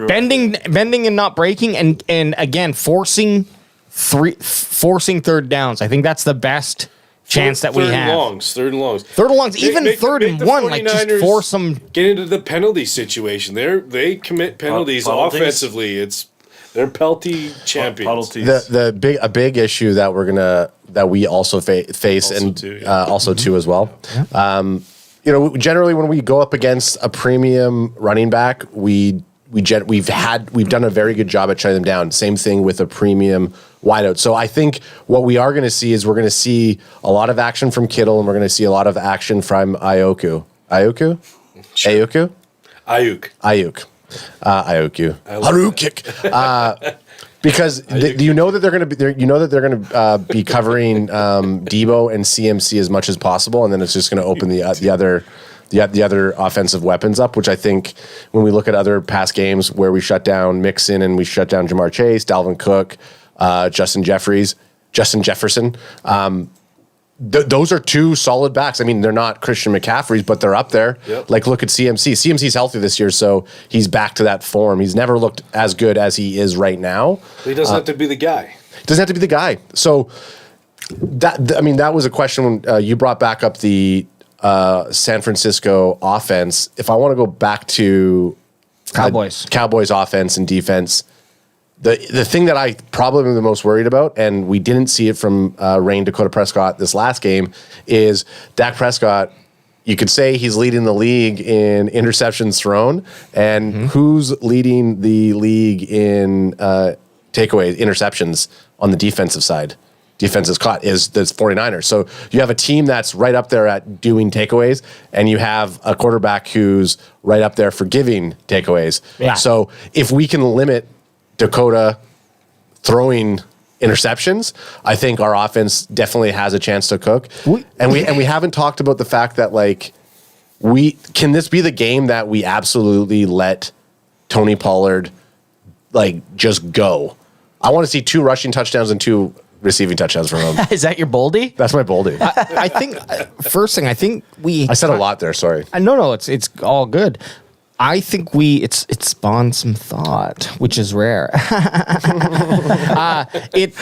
Bending and not breaking, and again forcing third downs. I think that's the best chance that we have. Third and longs. Even third and one, like just force them. Get into the penalty situation. They commit penalties Penalties? offensively. They're Pelty champions. A big issue that we also face Also and too, yeah. also too as well. Generally when we go up against a premium running back, we've done a very good job at shutting them down. Same thing with a premium wideout. So I think what we are going to see is we're going to see a lot of action from Kittle, and we're going to see a lot of action from Ayuk. Because you know that they're going to be covering Debo and CMC as much as possible, and then it's just going to open the other offensive weapons up, which I think when we look at other past games where we shut down Mixon and we shut down Jamar Chase, Dalvin Cook, Justin Jefferson. Those are two solid backs. I mean, they're not Christian McCaffrey's, but they're up there. Yep. Like, look at CMC. CMC's healthy this year, so he's back to that form. He's never looked as good as he is right now. He doesn't have to be the guy. Doesn't have to be the guy. So that was a question when you brought back up the San Francisco offense. If I want to go back to Cowboys offense and defense, the thing that I probably am the most worried about, and we didn't see it from Dakota Prescott this last game, is Dak Prescott. You could say he's leading the league in interceptions thrown, and who's leading the league in takeaways, interceptions on the defensive side? Defenses caught is the 49ers. So you have a team that's right up there at doing takeaways, and you have a quarterback who's right up there for giving takeaways. Yeah. So if we can limit Dakota throwing interceptions, I think our offense definitely has a chance to cook. And we haven't talked about the fact that can this be the game that we absolutely let Tony Pollard just go? I want to see 2 rushing touchdowns and 2 receiving touchdowns from him. Is that your boldie? That's my boldie. I think first thing, I said a lot there. Sorry. No, it's all good. I think it spawned some thought, which is rare. It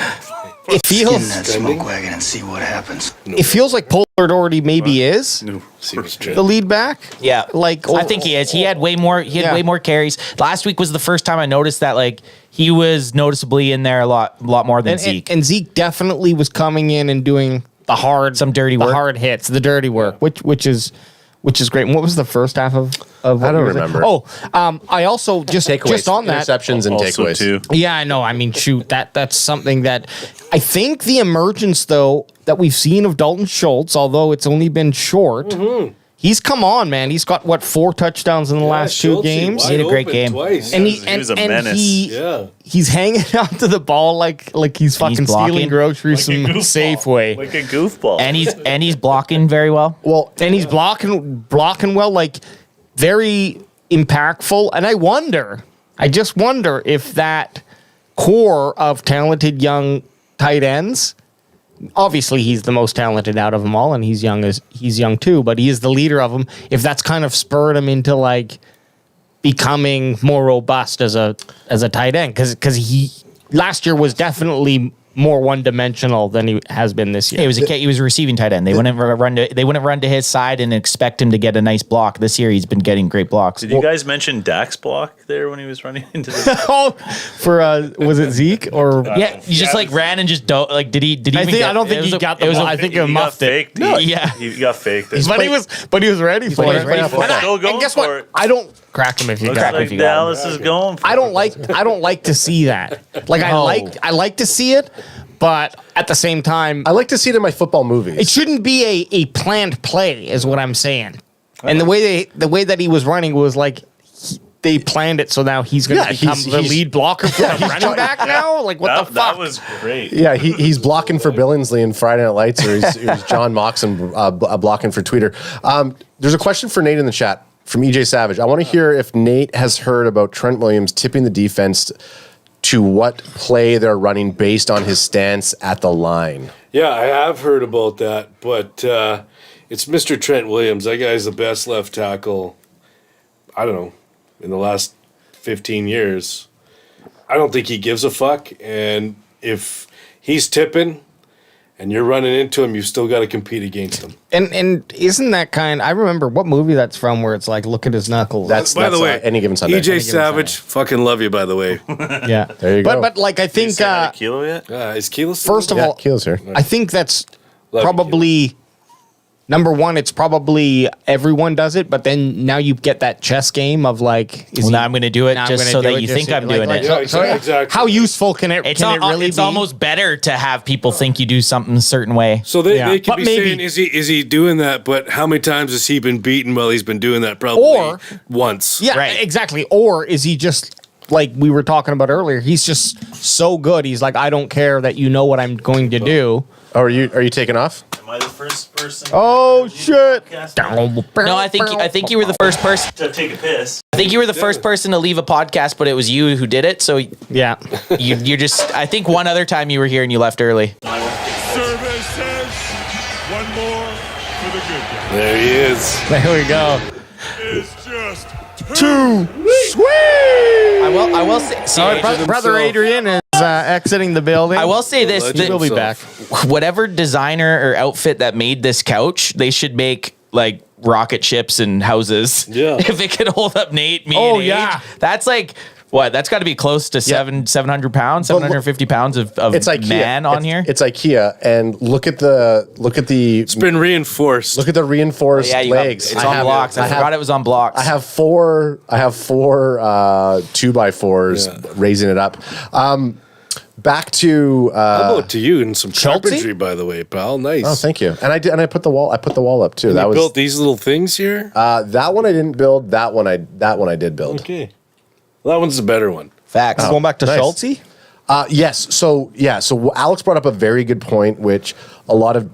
feels that smoke wagon and see what happens. it feels like Pollard already maybe is the lead back. Yeah, I think he is. He had way more. He had way more carries. Last week was the first time I noticed that he was noticeably in there a lot more than Zeke. And Zeke definitely was coming in and doing some dirty work, hard hits, the dirty work, which is great. And what was the first half of I don't remember. I also just on that interceptions and takeaways too. Yeah, I know. I mean, shoot, that's something that I think the emergence though that we've seen of Dalton Schultz, although it's only been short. He's come on, man. He's got 4 touchdowns in the last 2 games. He had a great game. Twice. And he was a menace. He's hanging onto the ball like he's fucking stealing groceries from Safeway. Like a goofball. And he's blocking very well. And he's blocking well, very impactful. And I just wonder if that core of talented young tight ends. Obviously, he's the most talented out of them all, and he's young too. But he is the leader of them. If that's kind of spurred him into becoming more robust as a tight end, because he last year was definitely more one-dimensional than he has been this year. He was a receiving tight end. They wouldn't run to his side and expect him to get a nice block. This year, he's been getting great blocks. Did you guys mention Dak's block there when he was running into the? Was it Zeke or? Yeah, he just ran and just did he? I don't think he got the ball. I think he muffed it. No, yeah, he got faked. But he was ready for it. Still going and guess for what? it. I don't crack him if you got Looks like Dallas is going for I don't like to see that. I like to see it, but at the same time, I like to see it in my football movies. It shouldn't be a planned play, is what I'm saying. And the way that he was running was they planned it, so now he's going to become the lead blocker for the running back now. What the fuck? That was great. Yeah, he's blocking for Billingsley in Friday Night Lights, or it was John Moxon blocking for Tweeter. There's a question for Nate in the chat from EJ Savage. I want to hear if Nate has heard about Trent Williams tipping the defense to what play they're running based on his stance at the line. Yeah, I have heard about that, but it's Mr. Trent Williams. That guy's the best left tackle, I don't know, in the last 15 years. I don't think he gives a fuck, and if he's tipping and you're running into him, you've still got to compete against him. And isn't that I remember what movie that's from where it's like, look at his knuckles. By the way, Any Given Sunday. EJ Savage, fucking love you, by the way. Yeah. There you go. But like, I think, Kilo yet? Is Kilo still first of all, Keel's here. I think that's Love you, probably number one. It's probably everyone does it, but then now you get that chess game of like, now I'm going to do it now I'm just gonna so do that it you just think so- I'm like- doing like, it. so- so exactly. How useful can it It's, really it's be? almost better to have people think you do something a certain way. So they Yeah. could But be maybe- saying, is he doing that? But how many times has he been beaten while he's been doing that? Probably Or- once. Yeah, Right. exactly. Or is he just like we were talking about earlier? He's just so good. He's like, I don't care that you know what I'm going to do. Oh, are you taking off? Am I the first person? Oh shit! No, I think you were the first person. To take a piss. I think you were the first person to leave a podcast, but it was you who did it. So Yeah. you're just. I think one other time you were here and you left early. Survey says one more for the good guy. There he is. There we go. It's just Two. Sweet. I will say. See, Brother Adrian is exiting the building. I will say this: He'll be back. whatever designer or outfit that made this couch, they should make like rocket ships and houses. Yeah. If it could hold up Nate, me, Oh, and Age, yeah. That's like what? That's got to be close to 700 pounds, 750 pounds of It's IKEA. man on here. It's IKEA, and look at the It's been reinforced. look at the reinforced Yeah, legs. it's on blocks. I forgot it was on blocks. I have four 2x4s raising it up. Back to How about to you and some Chelsea? carpentry, by the way, pal. Nice. oh, thank you. And I did, and I put the wall up too. You That was built these little things here. that one I didn't build. That one I did build. Okay, well, that one's the better one. Facts. Going back to nice. Schultze. Yes. So Alex brought up a very good point, which a lot of,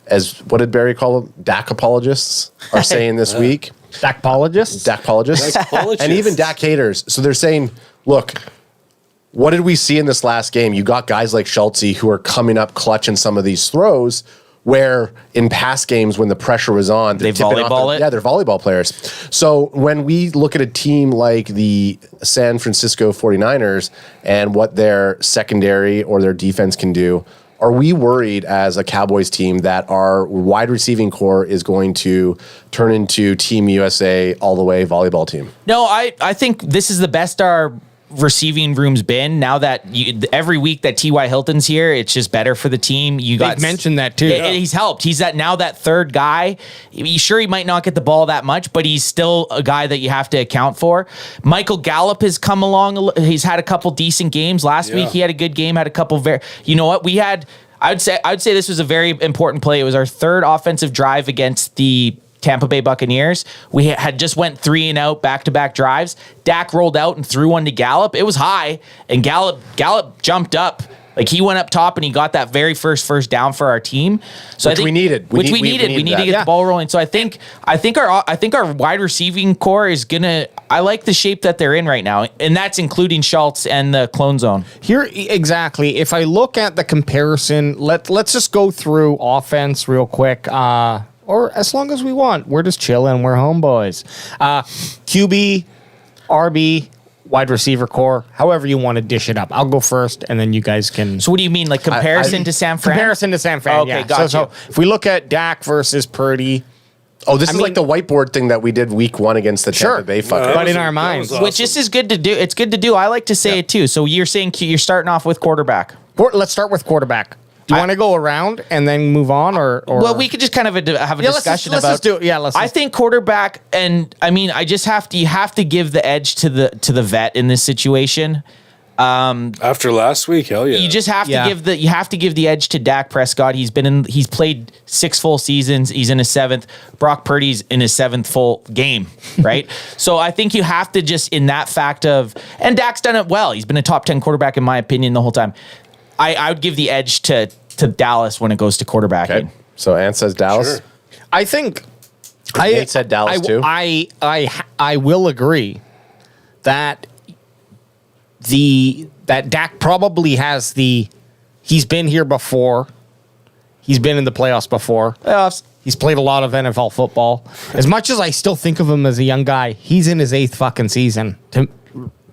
as what did Barry call them? Dak apologists are saying this week. Dakpologists. Dakpologists. Dakpologists. And even Dak haters. So they're saying, look, what did we see in this last game? You got guys like Schultze who are coming up clutch in some of these throws, where in past games when the pressure was on, They tipping off volleyball it? Yeah, they're volleyball players. So when we look at a team like the San Francisco 49ers and what their secondary or their defense can do, are we worried as a Cowboys team that our wide receiving core is going to turn into Team USA all the way volleyball team? No, I think this is the best our receiving room's been. Now that every week that T.Y. Hilton's here, it's just better for the team. You got They've mentioned that too. He's helped. He's now that third guy. Sure, he might not get the ball that much, but he's still a guy that you have to account for. Michael Gallup has come along. He's had a couple decent games. Last week he had a good game. Had a couple You know what? I would say this was a very important play. It was our third offensive drive against the Tampa Bay Buccaneers. We had just went 3 and out back-to-back drives. Dak rolled out and threw one to Gallup. It was high, and Gallup jumped up. Like he went up top and he got that very first down for our team. So Which I think, we needed. We needed to that. get the ball rolling. So I think our wide receiving core is gonna. I like the shape that they're in right now, and that's including Schultz and the clone zone. Here, exactly. If I look at the comparison, let's just go through offense real quick. Or as long as we want. We're just chilling. We're homeboys. QB, RB, wide receiver core, however you want to dish it up. I'll go first, and then you guys can. So what do you mean, like comparison to San Fran? Comparison to San Fran. Okay, yeah. gotcha. So if we look at Dak versus Purdy, Oh, this is like the whiteboard thing that we did week 1 against the Tampa Bay fuckers. but in our minds, Which this is good to do. It's good to do. I like to say it too. So you're saying you're starting off with quarterback. let's start with quarterback. Do you want to go around and then move on, or? Well, we could just kind of have a discussion let's about. just do it. Yeah, I think quarterback, and I mean, I just have to. You have to give the edge to the vet in this situation. After last week, hell yeah. You just have to give the edge to Dak Prescott. He's played 6 full seasons. He's in his 7th. Brock Purdy's in his 7th full game, right? So I think you have to just in that fact of, and Dak's done it well. He's been a top 10 quarterback in my opinion the whole time. I would give the edge to Dallas when it goes to quarterbacking. Okay. So Ant says Dallas. Sure. I think Nate said Dallas too. I will agree that that Dak probably has he's been here before. He's been in the playoffs before. He's played a lot of NFL football. As much as I still think of him as a young guy, he's in his 8th fucking season.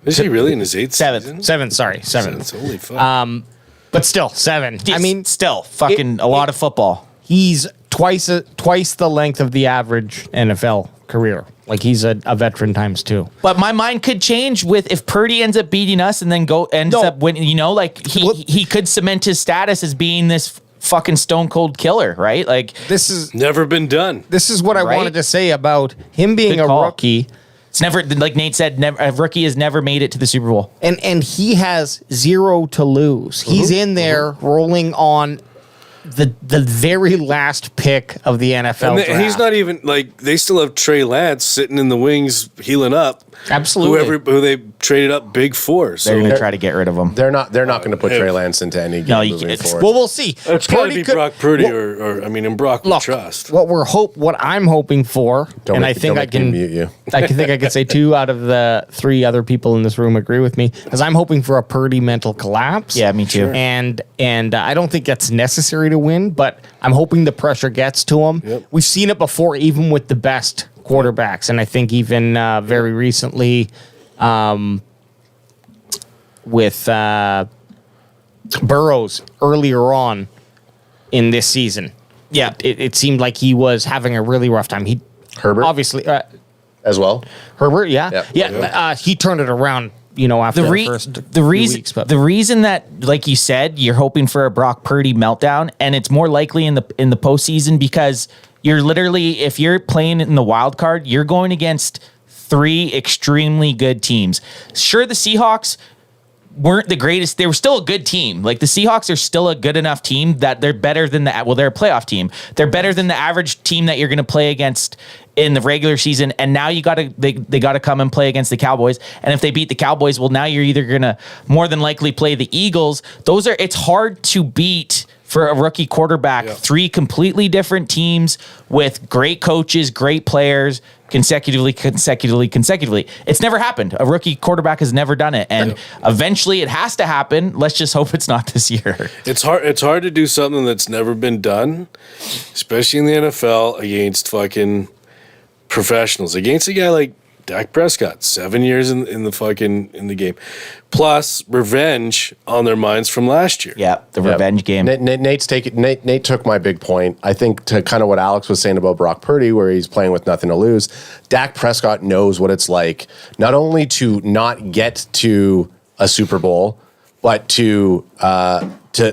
Is he really in his 8th? Seventh. season? Seventh. Holy fuck. But still, 7. I mean, still fucking a lot of football. He's twice the length of the average NFL career. Like he's a veteran times 2. But my mind could change with if Purdy ends up beating us and then ends up winning. You know, like he could cement his status as being this fucking stone cold killer, right? Like this is never been done. This is what I wanted to say about him being a rookie. It's never, like Nate said, a rookie has never made it to the Super Bowl. And he has 0 to lose. He's in there rolling on the very last pick of the NFL draft. He's not even like they still have Trey Lance sitting in the wings healing up. Absolutely. Who they traded up big for. So They're going to try to get rid of him. They're not going to put Trey Lance into any game moving forward. Well, we'll see. It's got to be Brock Purdy and Brock we trust. What I'm hoping for, I think I can mute you. I think I could say 2 out of the 3 other people in this room agree with me, because I'm hoping for a Purdy mental collapse. Yeah, me too. Sure. And I don't think that's necessary to win, but I'm hoping the pressure gets to him. Yep. We've seen it before, even with the best quarterbacks, and I think even very recently with Burrows earlier on in this season. Yeah, it seemed like he was having a really rough time. Herbert? Obviously. As well? Herbert, yeah. He turned it around, after the first weeks. But the reason that, like you said, you're hoping for a Brock Purdy meltdown, and it's more likely in the postseason because you're literally, if you're playing in the wild card, you're going against 3 extremely good teams. Sure, the Seahawks weren't the greatest. They were still a good team. Like the Seahawks are still a good enough team that they're better than they're a playoff team. They're better than the average team that you're going to play against in the regular season. And now they got to come and play against the Cowboys. And if they beat the Cowboys, well, now you're either going to more than likely play the Eagles. It's hard to beat for a rookie quarterback. 3 completely different teams with great coaches, great players, consecutively. It's never happened. A rookie quarterback has never done it, and eventually it has to happen. Let's just hope it's not this year. It's hard to do something that's never been done, especially in the NFL against fucking professionals. Against a guy like Dak Prescott, 7 years in the game, plus revenge on their minds from last year. Yeah, the revenge game. Nate took my big point. I think to kind of what Alex was saying about Brock Purdy, where he's playing with nothing to lose. Dak Prescott knows what it's like, not only to not get to a Super Bowl, but to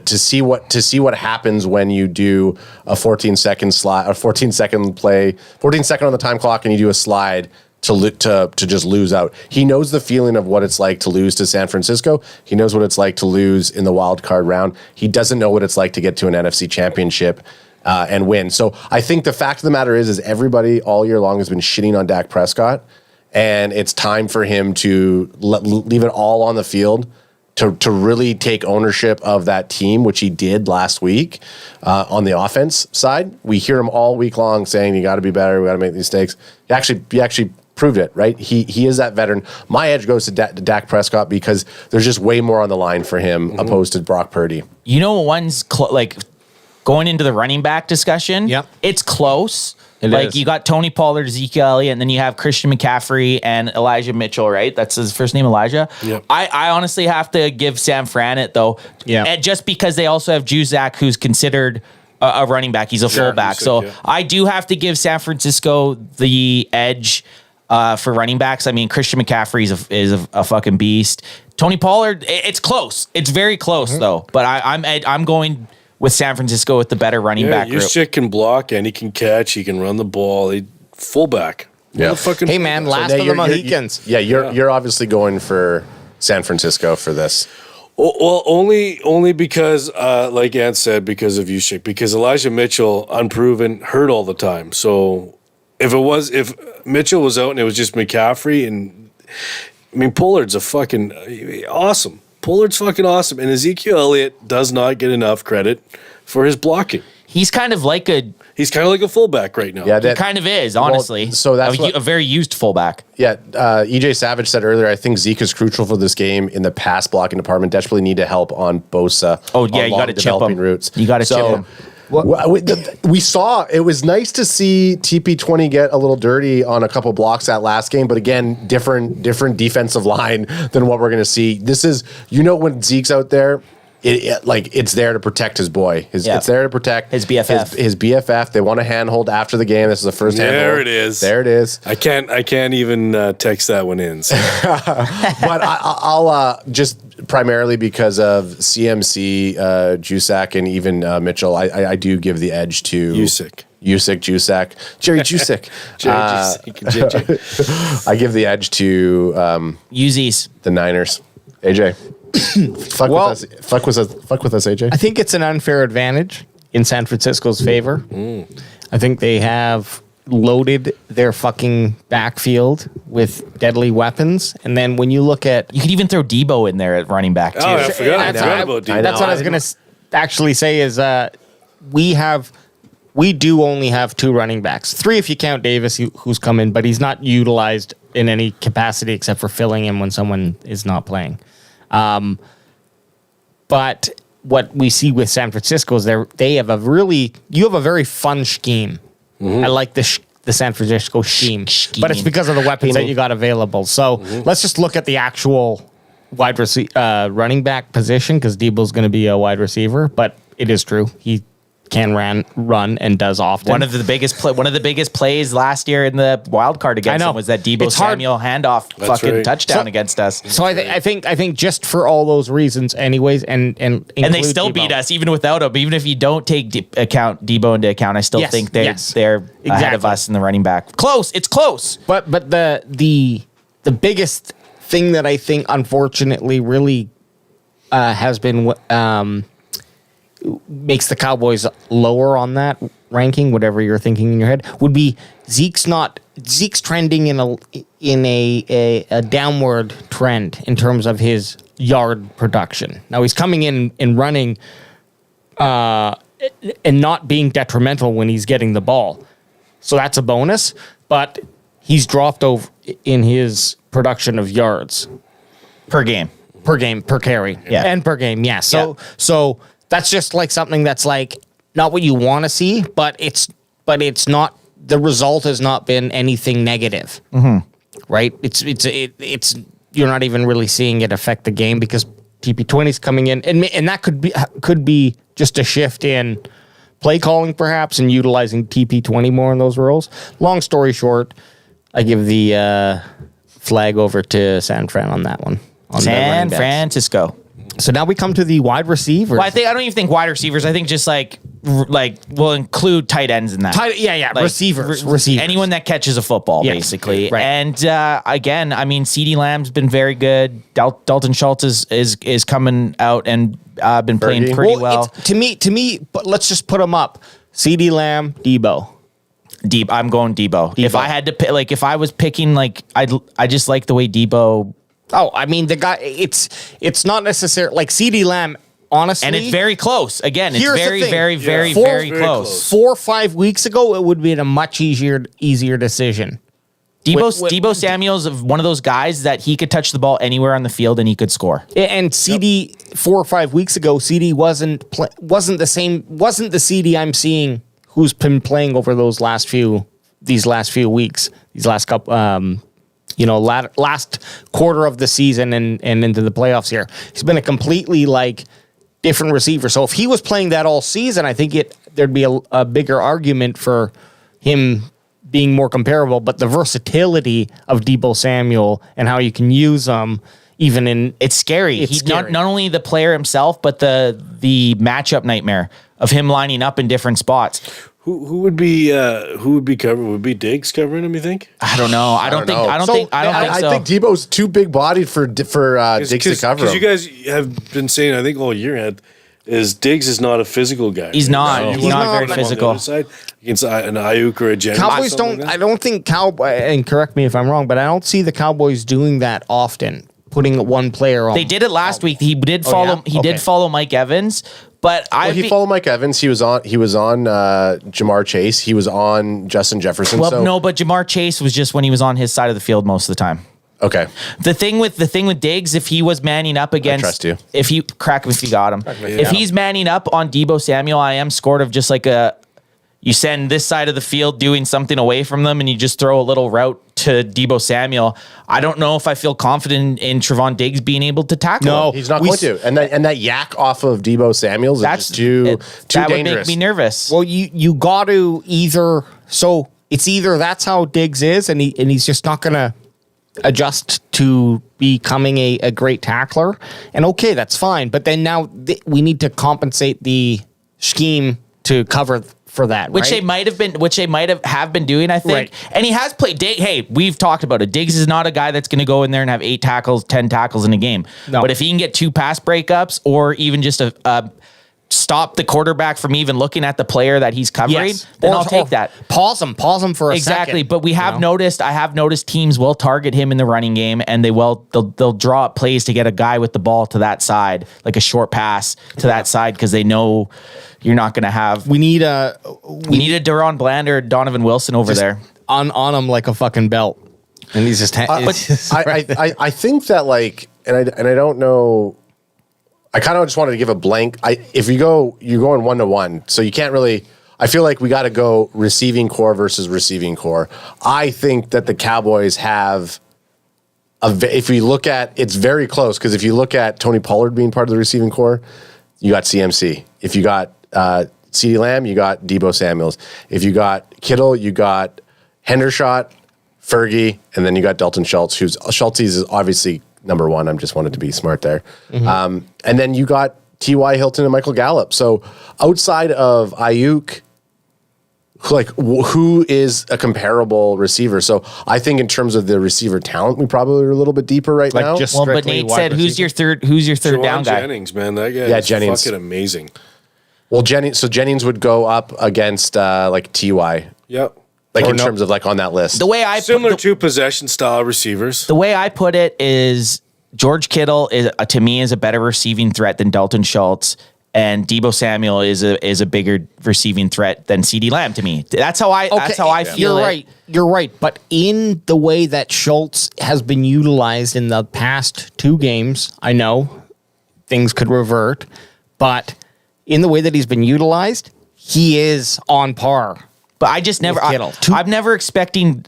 see what happens when you do a 14-second slide, a 14-second play, 14 second on the time clock, and you do a slide to just lose out. He knows the feeling of what it's like to lose to San Francisco. He knows what it's like to lose in the wild card round. He doesn't know what it's like to get to an NFC championship and win. So I think the fact of the matter is everybody all year long has been shitting on Dak Prescott, and it's time for him to leave it all on the field to really take ownership of that team, which he did last week on the offense side. We hear him all week long saying, you got to be better, we got to make these mistakes. He actually proved it, right? He is that veteran. My edge goes to Dak Prescott because there's just way more on the line for him opposed to Brock Purdy. One's going into the running back discussion. Yep. It's close. It is. You got Tony Pollard, Ezekiel Elliott, and then you have Christian McCaffrey and Elijah Mitchell, right? That's his first name, Elijah. Yep. I honestly have to give Sam Fran it, though. Yeah. And just because they also have Juzak, who's considered a running back. He's a fullback. I do have to give San Francisco the edge for running backs. I mean, Christian McCaffrey is a fucking beast. Tony Pollard, it's close. It's very close, though. But I'm going with San Francisco with the better running back group. Your shit can block and he can catch. He can run the ball. Fullback. Yeah. Hey man, last of the Mohicans. You're obviously going for San Francisco for this. Well, only because, like Ant said, because of Usyk. Because Elijah Mitchell, unproven, hurt all the time. So if Mitchell was out and it was just McCaffrey, and I mean Pollard's a fucking awesome. Pollard's fucking awesome, and Ezekiel Elliott does not get enough credit for his blocking. He's kind of like a fullback right now. Yeah, he kind of is, honestly. Well, so that's a very used fullback. Yeah, EJ Savage said earlier, I think Zeke is crucial for this game in the pass blocking department. Desperately need to help on Bosa. Oh yeah, you got to chip him. Routes. You got to chip him. We saw it was nice to see TP20 get a little dirty on a couple blocks that last game, but again, different defensive line than what we're going to see. This is, when Zeke's out there, it's there to protect his boy. It's there to protect his BFF. His BFF. They want a handhold after the game. This is the first handhold. There it is. There it is. I can't even text that one in. So. But I'll just primarily because of CMC, Juszak, and even Mitchell, I do give the edge to Juszak, Jerry Juszak. I give the edge to Uzis, the Niners. AJ. Fuck with us, AJ. I think it's an unfair advantage in San Francisco's favor. I think they have loaded their fucking backfield with deadly weapons. And then when you look at... You could even throw Debo in there at running back, too. I forgot about Debo. That's what I was going to actually say is we do only have 2 running backs. 3 if you count Davis, who's come in, but he's not utilized in any capacity except for filling in when someone is not playing. But what we see with San Francisco is you have a very fun scheme. I like the San Francisco scheme, but it's because of the weapons that you got available. So let's just look at the actual running back position, because Debo's going to be a wide receiver, but it is true. He can run and does often. One of the biggest plays last year in the wild card against him was that Debo Samuel handoff touchdown against us. So I think just for all those reasons, anyways, and they still beat us even without him. Even if you don't take Debo into account, I still think they're ahead of us in the running back. Close, it's close. But the biggest thing that I think unfortunately really has been makes the Cowboys lower on that ranking, whatever you're thinking in your head, would be Zeke's trending in a downward trend in terms of his yard production. Now he's coming in and running and not being detrimental when he's getting the ball. So that's a bonus, but he's dropped over in his production of yards per game, per carry, and per game. Yeah. So that's just like something that's like not what you want to see, but it's not, the result has not been anything negative, right? It's you're not even really seeing it affect the game because TP20 is coming in, and that could be just a shift in play calling perhaps and utilizing TP20 more in those roles. Long story short, I give the flag over to San Fran on that one. San Francisco. So now we come to the wide receivers. Well, I don't even think wide receivers. I think just like we'll include tight ends in that. Receivers. Anyone that catches a football, basically. Right. And again, I mean, CeeDee Lamb's been very good. Dalton Schultz is coming out and been playing pretty well. To me, but let's just put them up. CeeDee Lamb, Debo. I'm going Debo. If I had to pick, if I was picking, I just like the way Debo. Oh, I mean, the guy, it's not necessarily like CeeDee Lamb, honestly. And it's very close. Again, it's very close. 4 or 5 weeks ago, it would be a much easier decision. Debo Samuel's one of those guys that he could touch the ball anywhere on the field and he could score. And CD 4 or 5 weeks ago, CD wasn't the CD I'm seeing who's been playing over these last few weeks, these last couple, last quarter of the season and into the playoffs here. He's been a completely different receiver. So if he was playing that all season, I think there'd be a bigger argument for him being more comparable. But the versatility of Debo Samuel and how you can use him, it's scary. He's not only the player himself, but the matchup nightmare of him lining up in different spots. Who would be covering? Would be Diggs covering him? You think? I don't know. I don't think so. I think Debo's too big bodied for Diggs to cover him. Because you guys have been saying, I think all year, is Diggs is not a physical guy. He's not. He's not very physical. Against an Ayuk or a Jennings. Cowboys don't. I don't think Cowboys. And correct me if I'm wrong, but I don't see the Cowboys doing that often. Putting one player on. They did it last week. He did follow. He did follow Mike Evans. But he followed Mike Evans. He was on Jamar Chase. He was on Justin Jefferson. Well, no, but Jamar Chase was just when he was on his side of the field most of the time. Okay. The thing with Diggs, if he was manning up against, I trust you. If you got him, if he's manning up on Debo Samuel, I am scored of just you send this side of the field doing something away from them, and you just throw a little route to Deebo Samuel. I don't know if I feel confident in Trevon Diggs being able to tackle him. He's not going to. And that yak off of Deebo Samuels is just too that dangerous. would make me nervous. Well, you got to either it's either that's how Diggs is, and he's just not going to adjust to becoming a great tackler, and okay, that's fine. But then now we need to compensate the scheme to cover for that, which right? they might have been doing, I think. Right. And he has played. Hey, we've talked about it. Diggs is not a guy that's going to go in there and have 8 tackles, 10 tackles in a game. No. But if he can get 2 pass breakups, or even just a stop the quarterback from even looking at the player that he's covering, then I'll take that. Pause him for a second. Exactly. But I have noticed teams will target him in the running game, and they'll draw up plays to get a guy with the ball to that side, like a short pass to that side, because they know you're not going to have. We need a Deron Bland or Donovan Wilson over there on him like a fucking belt, and he's just. I think that, like, and I don't know. I kind of just wanted to give a blank. If you're going 1-to-1, so you can't really. I feel like we got to go receiving core versus receiving core. I think that the Cowboys have. If we look at, it's very close, because if you look at Tony Pollard being part of the receiving core, you got CMC. If you got CeeDee Lamb, you got Deebo Samuels. If you got Kittle, you got Hendershot, Fergie, and then you got Dalton Schultz, Schultz is obviously number 1. I just wanted to be smart there. Mm-hmm. And then you got T.Y. Hilton and Michael Gallup. So outside of Ayuk, like, who is a comparable receiver? So I think in terms of the receiver talent, we probably are a little bit deeper right now. But Nate said, who's your third down guy? Jennings, man, that guy is Jennings. fucking amazing. Well, Jennings would go up against like T.Y. Yep. Like in terms of like on that list. The way I similar to possession style receivers. The way I put it is George Kittle is to me is a better receiving threat than Dalton Schultz, and Deebo Samuel is a bigger receiving threat than CeeDee Lamb to me. That's how I feel. You're right. But in the way that Schultz has been utilized in the past 2 games, I know things could revert, but in the way that he's been utilized, he is on par. But I just never. I'm never expecting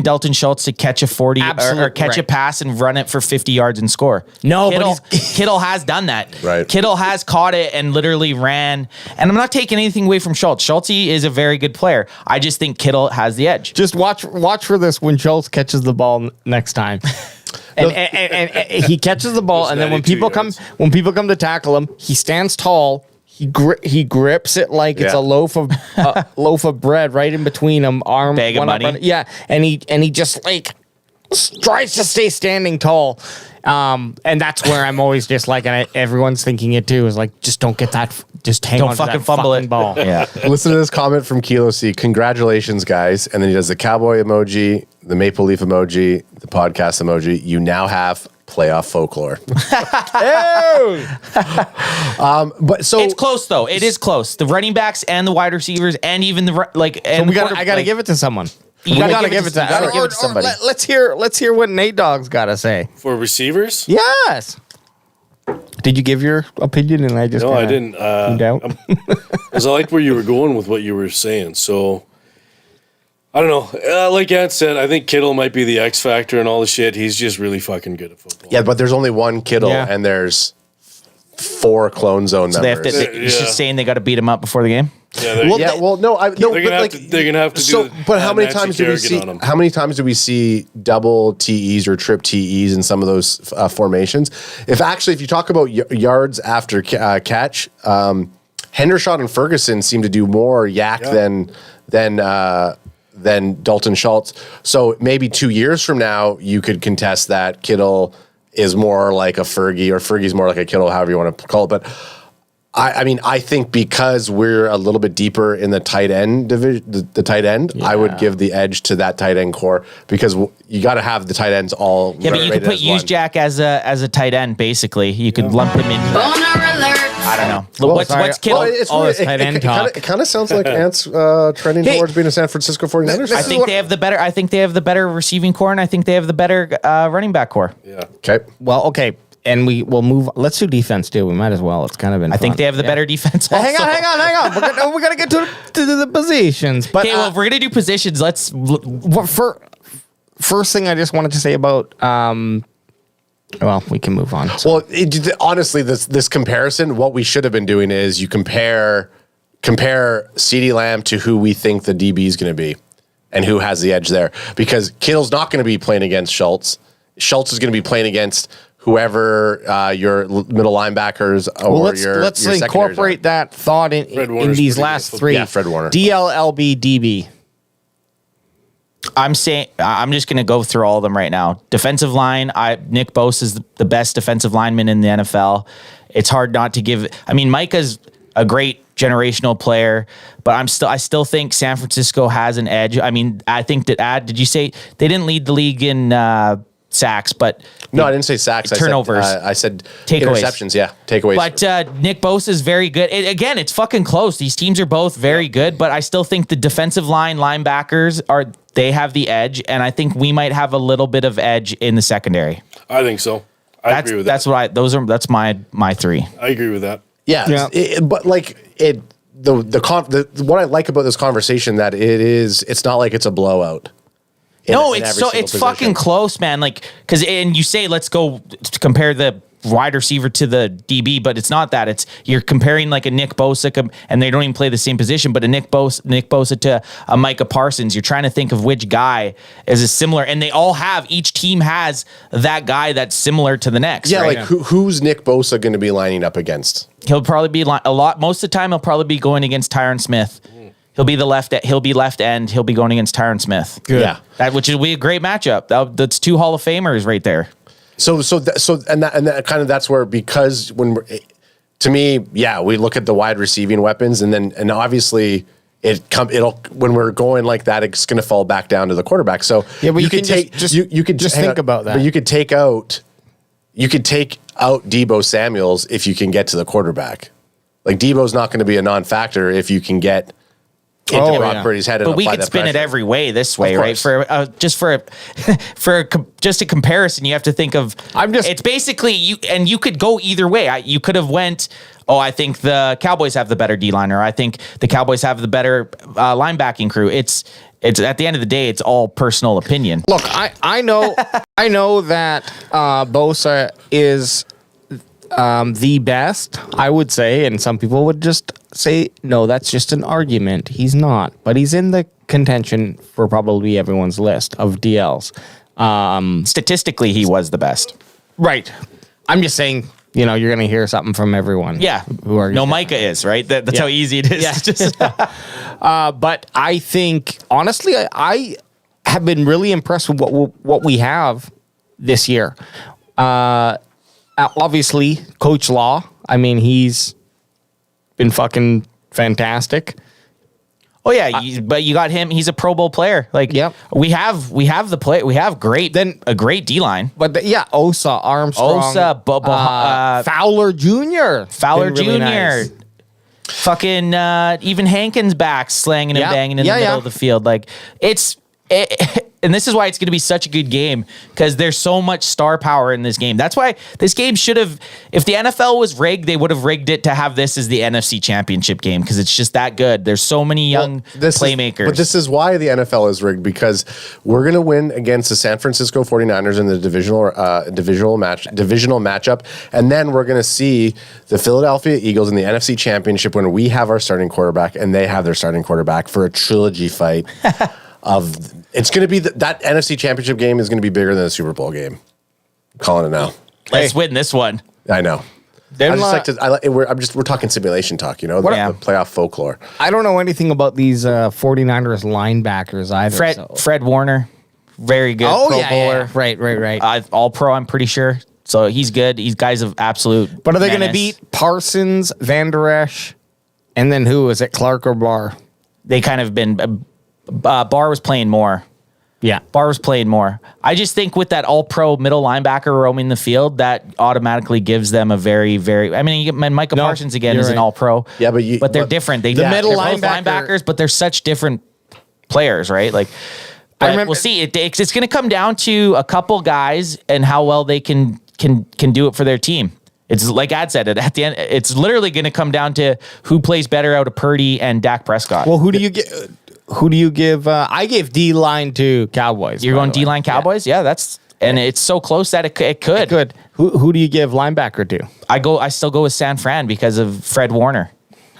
Dalton Schultz to catch a 40 or catch a pass and run it for 50 yards and score. No, Kittle has done that. Right. Kittle has caught it and literally ran. And I'm not taking anything away from Schultz. Schultz is a very good player. I just think Kittle has the edge. Just watch for this when Schultz catches the ball next time. and he catches the ball, and then when people come to tackle him, he stands tall. He grips it like it's a loaf of bread right in between them, bag of money. And he just like tries to stay standing tall, and that's where I'm always just like, and everyone's thinking it too, is like, just don't get that, just hang on to that fumble fucking ball. Yeah. Listen to this comment from Kilo C. Congratulations, guys. And then he does the cowboy emoji, the maple leaf emoji, the podcast emoji. You now have playoff folklore. But so it's close though. It is close. The running backs and the wide receivers and even the I gotta give it to someone. You gotta give it to somebody. Let's hear what Nate Dogg's got to say for receivers. Yes. Did you give your opinion? And I just I didn't. Because I like where you were going with what you were saying. So I don't know. Like Ant said, I think Kittle might be the X factor and all the shit. He's just really fucking good at football. Yeah, but there's only one Kittle, and there's 4 clone zone members. You're just saying they got to beat him up before the game. They're gonna have to do. But how many times do we see? How many times do we see double TEs or trip TEs in some of those formations? If you talk about yards after catch, Hendershot and Ferguson seem to do more yak than Dalton Schultz. So maybe 2 years from now, you could contest that Kittle is more like a Fergie, or Fergie's more like a Kittle, however you want to call it. But I think because we're a little bit deeper in the tight end division, the tight end, I would give the edge to that tight end core, because you got to have the tight ends all. Yeah, but you could put Jack as a tight end. Basically, you could lump him in. I don't know. What's Kittle? Tight end talk. It kind of sounds like Ant's trending towards being a San Francisco 49ers. I think they have the better receiving core, and I think they have the better running back core. Yeah. Okay. Well, okay. And we'll move. Let's do defense too. We might as well. It's kind of been. I think they have the better defense. Also. Hang on. We're gonna get to the positions. But okay, well, if we're gonna do positions, let's first thing I just wanted to say about. Well, we can move on. Well, honestly, this comparison, what we should have been doing is you compare CeeDee Lamb to who we think the DB is going to be and who has the edge there. Because Kittle's not going to be playing against Schultz. Schultz is going to be playing against whoever your middle linebackers or let's incorporate that thought in these last three. Yeah, Fred Warner. DLLB, DB. I'm just going to go through all of them right now. Defensive line, Nick Bosa is the best defensive lineman in the NFL. It's hard not to give. I mean, Micah's a great generational player, but I still think San Francisco has an edge. I mean, I think that did you say they didn't lead the league in sacks, but no, I didn't say sacks. Turnovers. I said takeaways. Interceptions. Yeah, takeaways. But Nick Bosa is very good. Again, it's fucking close. These teams are both very good, but I still think the defensive line linebackers they have the edge, and I think we might have a little bit of edge in the secondary. I think so. I agree with that. That's my three. I agree with that. Yeah. But like what I like about this conversation that it's not like it's a blowout. It's fucking close, man. Like, and you say, let's go to compare the wide receiver to the DB, but it's not that. It's you're comparing like a Nick Bosa, and they don't even play the same position, but a Nick Bosa to a Micah Parsons. You're trying to think of which guy is a similar, and each team has that guy that's similar to the next. Yeah, right? like who's Nick Bosa going to be lining up against? He'll probably be most of the time. He'll probably be going against Tyron Smith. He'll be left end. He'll be going against Tyron Smith. Good. Yeah, which will be a great matchup. That's two Hall of Famers right there. That's where, because to me, we look at the wide receiving weapons, and obviously when we're going like that, it's going to fall back down to the quarterback. So but you could think about that. But you could take out Deebo Samuels if you can get to the quarterback. Like Deebo's not going to be a non-factor if you can get into Brock Purdy's head. But we could spin it every way this way, right? For just a comparison, you have to think of. It's basically you could go either way. You could have went. I think the Cowboys have the better D-line, or I think the Cowboys have the better linebacking crew. It's at the end of the day, it's all personal opinion. Look, I know that Bosa is the best, I would say, and some people would just say, no, that's just an argument. He's not, but he's in the contention for probably everyone's list of DLs. Statistically, he was the best. Right. I'm just saying, you're going to hear something from everyone. Yeah. Micah is, right? That's how easy it is. Yeah. But I think, honestly, I have been really impressed with what we have this year. Obviously, Coach Law. I mean, he's been fucking fantastic. Oh yeah, but you got him. He's a Pro Bowl player. Like, we have the play. We have a great D line. But Osa, Armstrong, Fowler Jr. Fowler Jr. Really nice. Fucking even Hankins back slanging and banging in the middle of the field. Like and this is why it's going to be such a good game, because there's so much star power in this game. That's why this game should have, if the NFL was rigged, they would have rigged it to have this as the NFC Championship game, because it's just that good. There's so many young playmakers. But this is why the NFL is rigged, because we're going to win against the San Francisco 49ers in the divisional matchup, and then we're going to see the Philadelphia Eagles in the NFC Championship when we have our starting quarterback and they have their starting quarterback for a trilogy fight. It's going to be that NFC Championship game is going to be bigger than the Super Bowl game. I'm calling it now. Let's win this one. I know. We're talking simulation talk, the playoff folklore. I don't know anything about these 49ers linebackers either. Fred Warner, very good Pro Bowler. Right. All Pro, I'm pretty sure. So he's good. These guys have absolute. But are they going to beat Parsons, Van Der Esch, and then who is it? Clark or Barr? They kind of been. Barr was playing more. Yeah. Barr was playing more. I just think with that all-pro middle linebacker roaming the field, that automatically gives them a very, very... I mean, Micah Parsons, again, is an all-pro. Yeah, but they're different. They're both linebackers, but they're such different players, right? Like, we'll see. It's going to come down to a couple guys and how well they can do it for their team. It's like Ad said, at the end, it's literally going to come down to who plays better out of Purdy and Dak Prescott. Well, who do you get... Who do you give? I gave D-line to Cowboys. You're going D-line Cowboys? Yeah, that's and it's so close that it could. Good. Who do you give linebacker to? I still go with San Fran because of Fred Warner.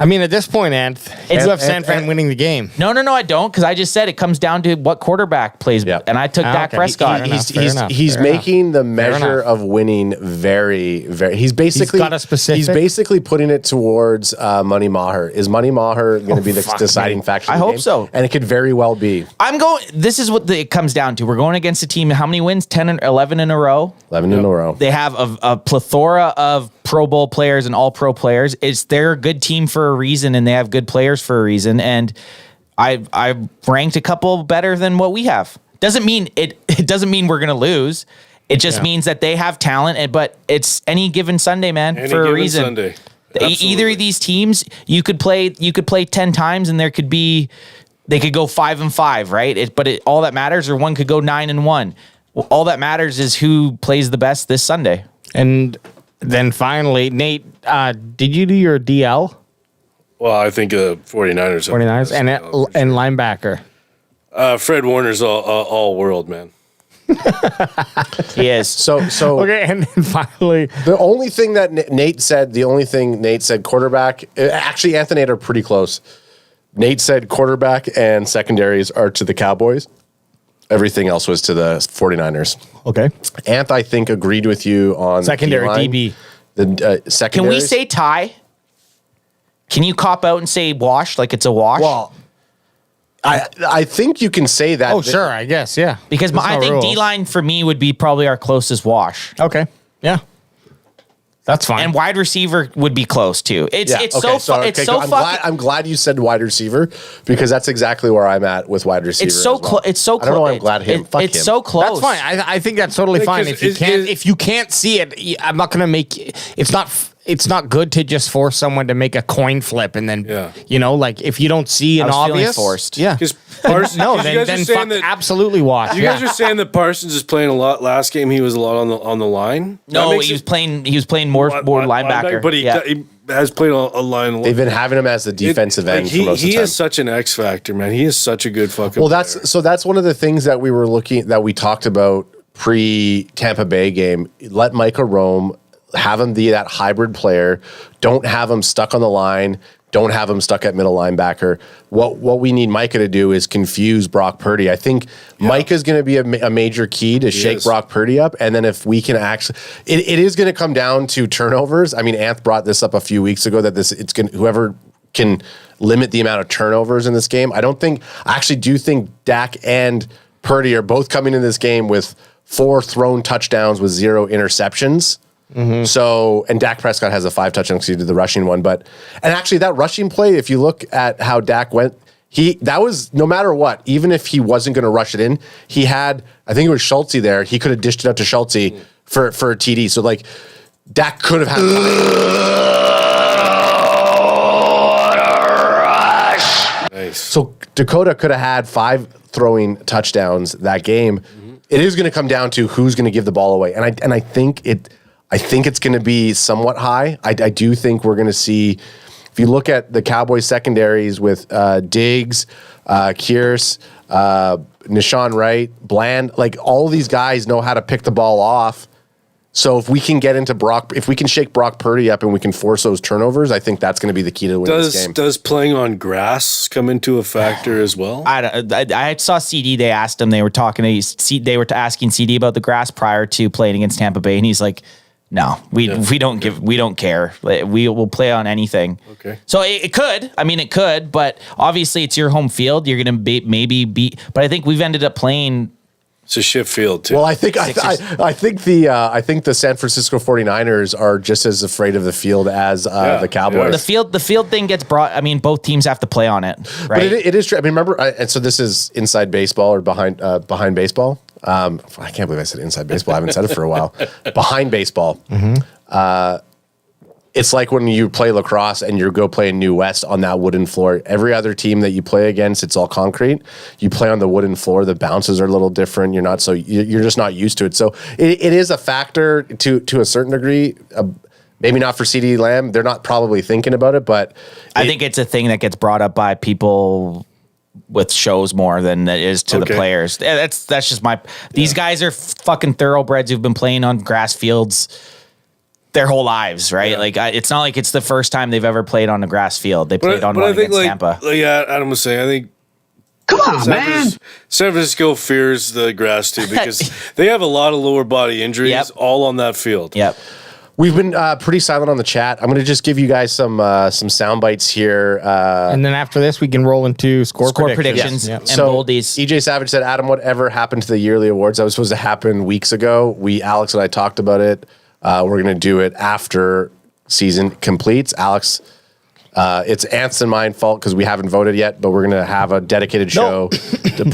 I mean, at this point, you have San Fran winning the game. No, I don't, because I just said it comes down to what quarterback plays, and I took Dak Prescott. He's making the measure of winning very, very. He's basically got a specific. He's basically putting it towards Money Maher. Is Money Maher going to be the deciding factor? I hope so, and it could very well be. I'm going. This is what it comes down to. We're going against a team. How many wins? 10 and 11 in a row. 11 in a row. They have a plethora of Pro Bowl players and all pro players. They're a good team for a reason, and they have good players for a reason. And I ranked a couple better than what we have. Doesn't mean it doesn't mean we're gonna lose. It just means that they have talent. But it's any given Sunday, man, for a reason. Sunday. Either of these teams, you could play 10 times, and they could go 5-5, right? But all that matters, or one could go 9-1. All that matters is who plays the best this Sunday. And then finally, Nate, did you do your DL? Well, I think 49ers. 49ers and linebacker. Fred Warner's all world, man. He is. So okay, and then finally, the only thing Nate said quarterback. Actually, Anthony and Nate are pretty close. Nate said quarterback and secondaries are to the Cowboys. Everything else was to the 49ers. Okay. Anth, I think, agreed with you on secondary D-line. DB. The secondary. Can we say tie? Can you cop out and say wash, like it's a wash? Well, I think you can say that. Oh, sure, I guess, yeah. Because I think D-line for me would be probably our closest wash. Okay, yeah. That's fine. And wide receiver would be close too. I'm glad you said wide receiver, because that's exactly where I'm at with wide receiver. It's so close. It's so close. I don't know why I'm glad him. Fuck it's him. so close. That's fine. I think that's totally fine. If you can't see it, I'm not going to make. It's not good to just force someone to make a coin flip and then like if you don't see an obvious forced. Yeah. Then fuck absolutely watch. You guys are saying that Parsons is playing a lot. Last game he was a lot on the line. No, he was playing more linebacker. But he has played a line. They've been having him as the defensive end for most of the time. He is such an X factor, man. He is such a good fucking. Well, that's one of the things that we talked about pre Tampa Bay game. Let Micah roam. Have him be that hybrid player. Don't have him stuck on the line. Don't have him stuck at middle linebacker. What we need Micah to do is confuse Brock Purdy. I think Micah's going to be a major key to shake Brock Purdy up. And then if we can actually, it is going to come down to turnovers. I mean, Anth brought this up a few weeks ago that whoever can limit the amount of turnovers in this game. I actually do think Dak and Purdy are both coming in this game with 4 thrown touchdowns with 0 interceptions. Mm-hmm. So, and Dak Prescott has a 5 touchdowns because he did the rushing one. And actually that rushing play, if you look at how Dak went, that was no matter what, even if he wasn't going to rush it in, he had, I think it was Schultz there. He could have dished it up to Schultz for a TD. So like Dak could have had Nice. So Dakota could have had 5 throwing touchdowns that game. Mm-hmm. It is going to come down to who's going to give the ball away. And I think it's going to be somewhat high. I do think we're going to see, if you look at the Cowboys secondaries with Diggs, Kearse, Nishan Wright, Bland, like all these guys know how to pick the ball off. So if we can get into if we can shake Brock Purdy up and we can force those turnovers, I think that's going to be the key to winning this game. Does playing on grass come into a factor as well? I saw CD. They asked him. They were asking CD about the grass prior to playing against Tampa Bay, and he's like, "No, we don't care. We will play on anything." Okay. So it could. I mean, it could, but obviously it's your home field. You're going to maybe beat. But I think we've ended up playing. It's a shit field too. Well, I think the San Francisco 49ers are just as afraid of the field as the Cowboys. The field thing gets brought. I mean, both teams have to play on it, right? But it is true. I mean, remember, and so this is inside baseball or behind baseball. I can't believe I said inside baseball. I haven't said it for a while. Behind baseball. Mm-hmm. It's like when you play lacrosse and you go play in New West on that wooden floor. Every other team that you play against, it's all concrete. You play on the wooden floor. The bounces are a little different. You're just not used to it. So it is a factor to a certain degree. Maybe not for CeeDee Lamb. They're not probably thinking about it, but I think it's a thing that gets brought up by people with shows more than it is to the players. That's just my. These guys are fucking thoroughbreds who've been playing on grass fields their whole lives, right? Yeah. Like it's not like it's the first time they've ever played on a grass field. They played on one against Tampa. Like Adam was saying, I think. Come on, man. San Francisco fears the grass too because they have a lot of lower body injuries all on that field. Yep. We've been pretty silent on the chat. I'm going to just give you guys some sound bites here. And then after this, we can roll into score predictions. And boldies. EJ Savage said, Adam, whatever happened to the yearly awards? That was supposed to happen weeks ago. Alex and I talked about it. We're going to do it after season completes. Alex, it's Ant's and mine fault because we haven't voted yet, but we're going to have a dedicated show to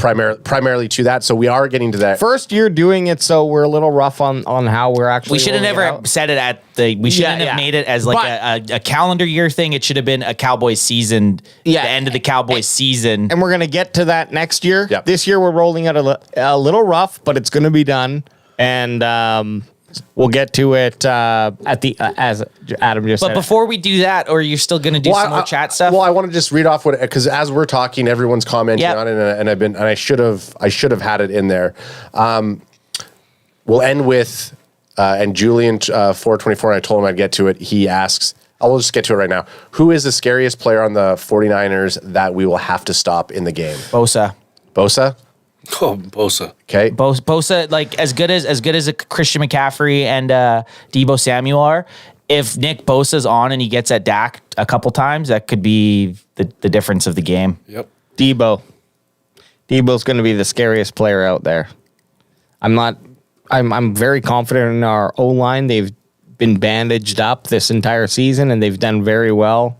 primarily to that. So we are getting to that. First year doing it, so we're a little rough on how we're actually. We should have never said it at the. We shouldn't have made it as like a calendar year thing. It should have been a Cowboys season. Yeah, the end of the Cowboys season. And we're gonna get to that next year. Yep. This year we're rolling out a little rough, but it's gonna be done. And we'll get to it at the as Adam just said. But before we do that, or you're still going to do some more chat stuff? Well, I want to just read off what, because as we're talking, everyone's commenting on it, and I should have had it in there. We'll end with and Julian 424. And I told him I'd get to it. He asks, I'll just get to it right now. Who is the scariest player on the 49ers that we will have to stop in the game? Bosa. Oh, Bosa. Okay. Bosa, like as good as a Christian McCaffrey and Deebo Samuel are. If Nick Bosa's on and he gets at Dak a couple times, that could be the difference of the game. Yep. Deebo's going to be the scariest player out there. I'm very confident in our O-line. They've been bandaged up this entire season, and they've done very well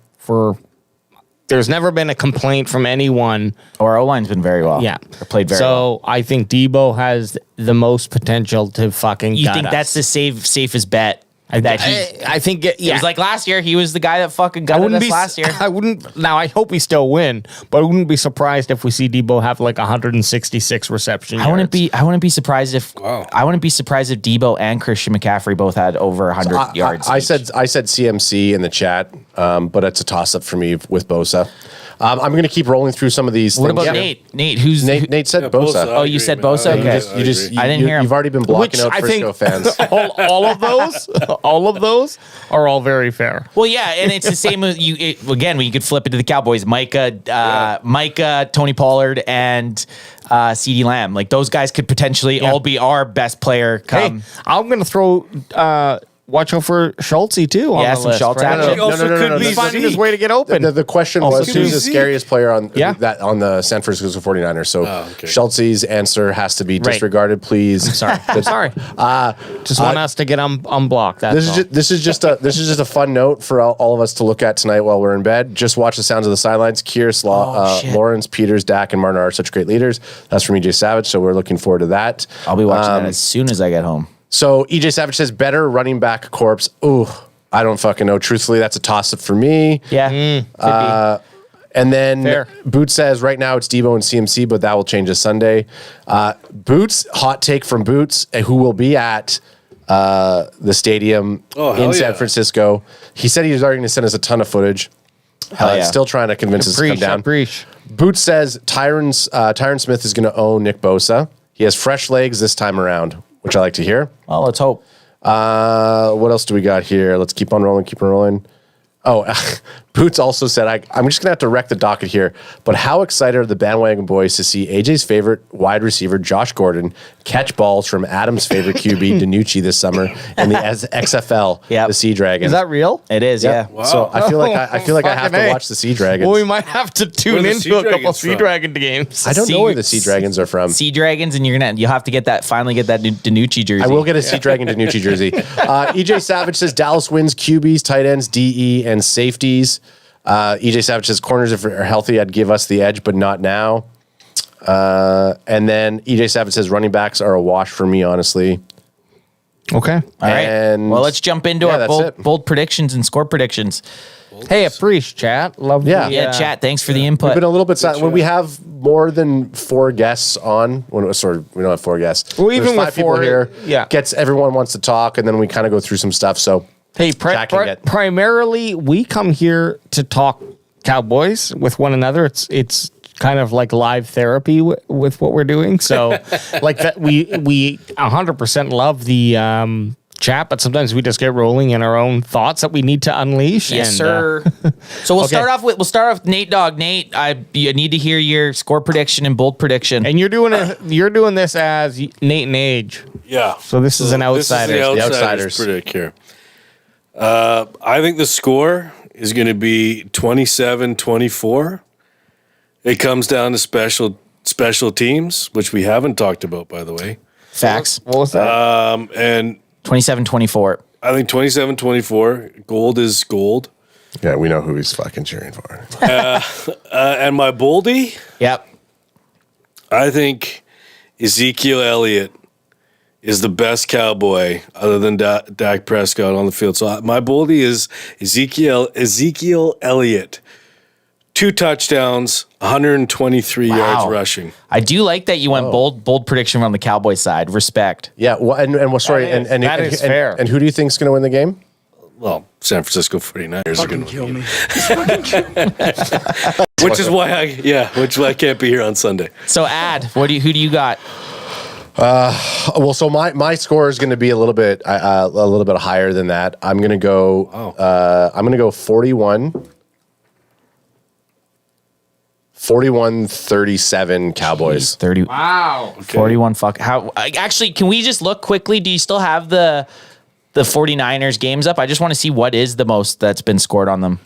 There's never been a complaint from anyone. Our O-line's been very well. Yeah. Played very well. So I think Deebo has the most potential to fucking You gut think us. that's the safest bet? I think it was like last year. He was the guy that fucking gutted us last year. I wouldn't. Now I hope we still win, but I wouldn't be surprised if we see Deebo have like 166 reception yards. I wouldn't be surprised if Deebo and Christian McCaffrey both had over 100 yards. I said CMC in the chat, but it's a toss up for me with Bosa. I'm going to keep rolling through some of these. What things. about Nate? Nate said Bosa. Oh, you said Bosa? Okay. I didn't hear him. You've already been blocking out Frisco fans. all of those are all very fair. Well, yeah, and it's the same. Again, when you could flip it to the Cowboys, Micah, Tony Pollard, and CeeDee Lamb. Like those guys could potentially all be our best player. Come, hey, I'm going to throw. Watch out for Schultze too. On the some list, Schultze right? action. No. He's finding his way to get open. The question was who's the scariest player on that on the San Francisco 49ers. So Schultze's answer has to be disregarded, please. I'm sorry. Just want us to get unblocked. This is just a fun note for all of us to look at tonight while we're in bed. Just watch the sounds of the sidelines. Kearse, Lawrence, Peters, Dak, and Martin are such great leaders. That's from EJ Savage. So we're looking forward to that. I'll be watching that as soon as I get home. So EJ Savage says better running back corpse. Ooh, I don't fucking know. Truthfully, that's a toss up for me. Yeah. And then Fair. Boots says right now it's Deebo and CMC, but that will change this Sunday. Boots, hot take from Boots, who will be at the stadium in San Francisco. He said he was already going to send us a ton of footage. Still trying to convince us to come down. Boots says Tyron Smith is going to own Nick Bosa. He has fresh legs this time around, which I like to hear. Well, let's hope. What else do we got here? Let's keep on rolling. Oh, Boots also said, I'm just going to have to wreck the docket here, but how excited are the bandwagon boys to see AJ's favorite wide receiver, Josh Gordon, catch balls from Adam's favorite QB, DiNucci, this summer in the XFL, the Sea Dragons. Is that real? It is, yeah. Wow. So I feel like I have to watch the Sea Dragons. Well, we might have to tune into a couple Sea Dragon games. I don't know where the Sea Dragons are from. Sea Dragons, and you'll have to finally get that DiNucci jersey. I will get a Sea Dragon DiNucci jersey. EJ Savage says Dallas wins QBs, tight ends, DE, and safeties. EJ Savage says corners, if are healthy, I'd give us the edge, but not now. And then EJ Savage says running backs are a wash for me, honestly. Okay. All right. Well, let's jump into our bold predictions and score predictions. Hey, appreciate chat. Love chat. Thanks for the input. We've been a little bit silent. When we have more than 4 guests on, we don't have 4 guests. Well, even There's with 5 people 4, here, everyone wants to talk, and then we kind of go through some stuff. So, hey, primarily we come here to talk Cowboys with one another. It's kind of like live therapy with what we're doing. So like that, we 100% love the chat, but sometimes we just get rolling in our own thoughts that we need to unleash. Yes, and, sir. So we'll start off with Nate Dawg. Nate, you need to hear your score prediction and bold prediction. And you're doing this as Nate and Age. Yeah. So this is an outsider. The outsiders predict here. I think the score is going to be 27-24. It comes down to special teams, which we haven't talked about, by the way. Facts. What was that? And 27-24. I think 27-24. Gold is gold. Yeah, we know who he's fucking cheering for. And my boldy? Yep. I think Ezekiel Elliott is the best Cowboy other than Dak Prescott on the field. So my boldy is Ezekiel Elliott. 2 touchdowns, 123 yards rushing. I do like that you went bold prediction on the Cowboys side. Respect. Yeah, well, That is fair. And who do you think's going to win the game? Well, San Francisco 49ers are going to Kill me. Which is why I can't be here on Sunday. So who do you got? Well, so my score is going to be a little bit higher than that. I'm going to go. I'm going to go 41-37 Cowboys. 30. Wow. Okay. 41. Actually, can we just look quickly? Do you still have the 49ers games up? I just want to see what is the most that's been scored on them.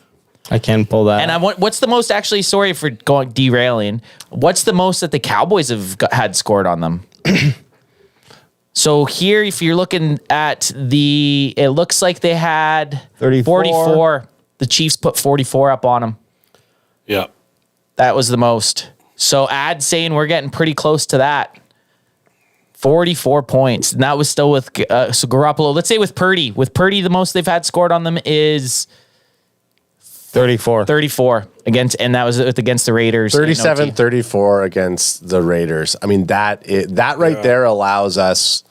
I can pull that. And what's the most, actually, sorry for derailing. What's the most that the Cowboys have had scored on them? So here, if you're looking at it looks like they had 44. The Chiefs put 44 up on them. Yeah. That was the most. So saying we're getting pretty close to that. 44 points. And that was still with Garoppolo. Let's say with Purdy. With Purdy, the most they've had scored on them is 34. 34 and that was against the Raiders. 37-34 against the Raiders. I mean, that right there allows us.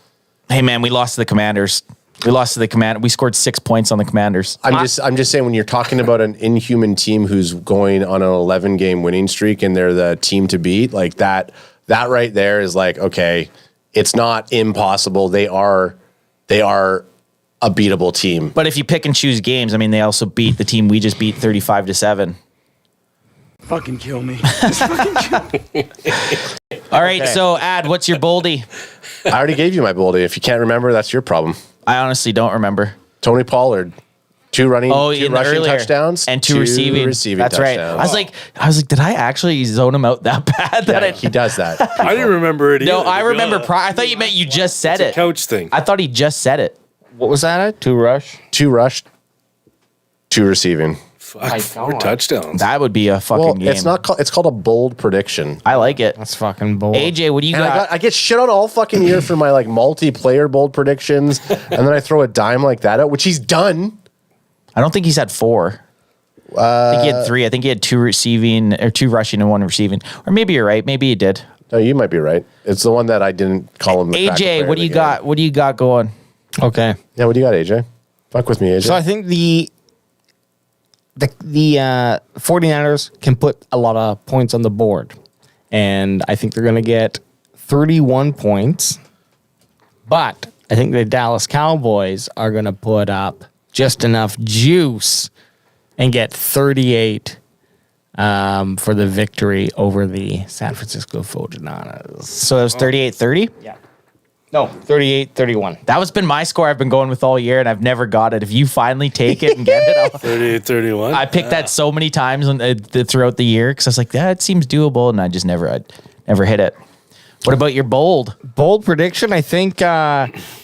Hey man, we lost to the Commanders. We scored 6 points on the Commanders. I'm just saying, when you're talking about an inhuman team who's going on an 11-game winning streak and they're the team to beat, like that right there is like, okay, it's not impossible. They are a beatable team. But if you pick and choose games, I mean, they also beat the team we just beat 35-7. Fucking kill me. All right, so what's your boldy? I already gave you my boldy. If you can't remember, that's your problem. I honestly don't remember. Two rushing earlier, touchdowns and two receiving touchdowns. That's right. I was like, did I actually zone him out that bad? He does that. I didn't remember it either. No, I remember. I thought you meant you just said it. Couch thing. I thought he just said it. What was that at? 2 rush? 2 rush, 2 receiving. Fuck, 4 touchdowns. That would be a fucking game. It's called a bold prediction. I like it. That's fucking bold. AJ, what do you got? I get shit on all fucking year for my multiplayer bold predictions, and then I throw a dime like that out, which he's done. I don't think he's had 4. I think he had 3. I think he had 2 receiving or 2 rushing and 1 receiving. Or maybe you're right. Maybe he did. No, you might be right. It's the one that I didn't call him. AJ, what do you got? What do you got going? Okay. Yeah, what do you got, AJ? Fuck with me, AJ. So I think the 49ers can put a lot of points on the board. And I think they're going to get 31 points. But I think the Dallas Cowboys are going to put up just enough juice and get 38 for the victory over the San Francisco 49ers. So it was 38-30? Yeah. No, 38-31. That was been my score I've been going with all year, and I've never got it. If you finally take it and get it, 38-31. I picked that so many times throughout the year because I was like, it seems doable, and I just never hit it. What about your bold prediction? I think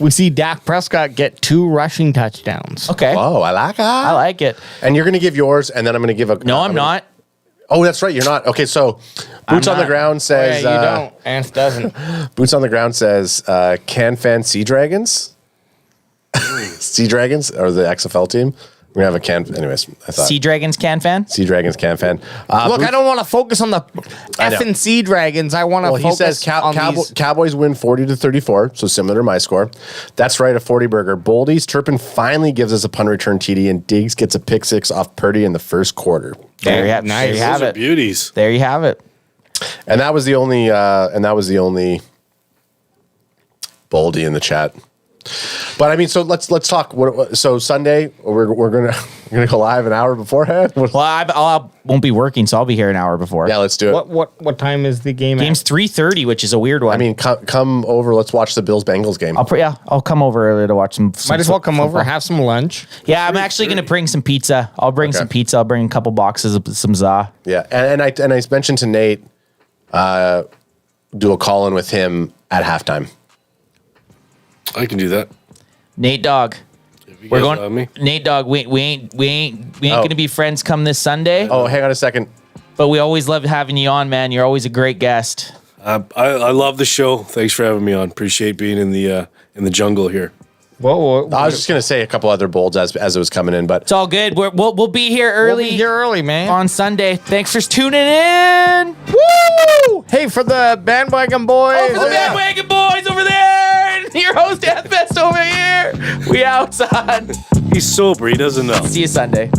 we see Dak Prescott get 2 rushing touchdowns. Okay. Oh, I like that. I like it. And you're going to give yours, and then I'm going to give a. No, I'm not. Oh, that's right. You're not. Okay, so Boots on the Ground says. Yeah, you don't. Ant doesn't. Boots on the Ground says CanFan Sea Dragons. Sea Dragons or the XFL team. We're going to have anyways, I thought. Sea Dragons CanFan? Sea Dragons CanFan. Look, I don't want to focus on the effing Sea Dragons. I want to focus he says on these. Cowboys win 40-34, so similar to my score. That's right, a 40 burger. Boldy's Turpin finally gives us a punt return TD, and Diggs gets a pick 6 off Purdy in the first quarter. There you have, nice. There you have Those are it. beauties. There you have it. And that was the only Boldy in the chat. But I mean, so let's talk. So Sunday we're gonna go live an hour beforehand. Well, I won't be working, so I'll be here an hour before. Yeah, let's do it. What time is the game? Game's 3:30, which is a weird one. I mean, come over. Let's watch the Bills-Bengals game. I'll come over earlier to watch some. Might as well come over, have some lunch. Yeah, I'm actually gonna bring some pizza. I'll bring some pizza. I'll bring a couple boxes of some za. Yeah, and I mentioned to Nate, do a call in with him at halftime. I can do that. Nate Dawg. We're going. Nate Dawg. We ain't gonna be friends come this Sunday. Oh, hang on a second. But we always love having you on, man. You're always a great guest. I love the show. Thanks for having me on. Appreciate being in the jungle here. Whoa, I was just gonna say a couple other bolds as it was coming in, but it's all good. We'll be here early. We'll be here early, man. On Sunday. Thanks for tuning in. Woo! Hey, for the bandwagon boys. Oh, for the bandwagon boys over there. And your host Deathfest over here. We outside. He's sober. He doesn't know. See you Sunday.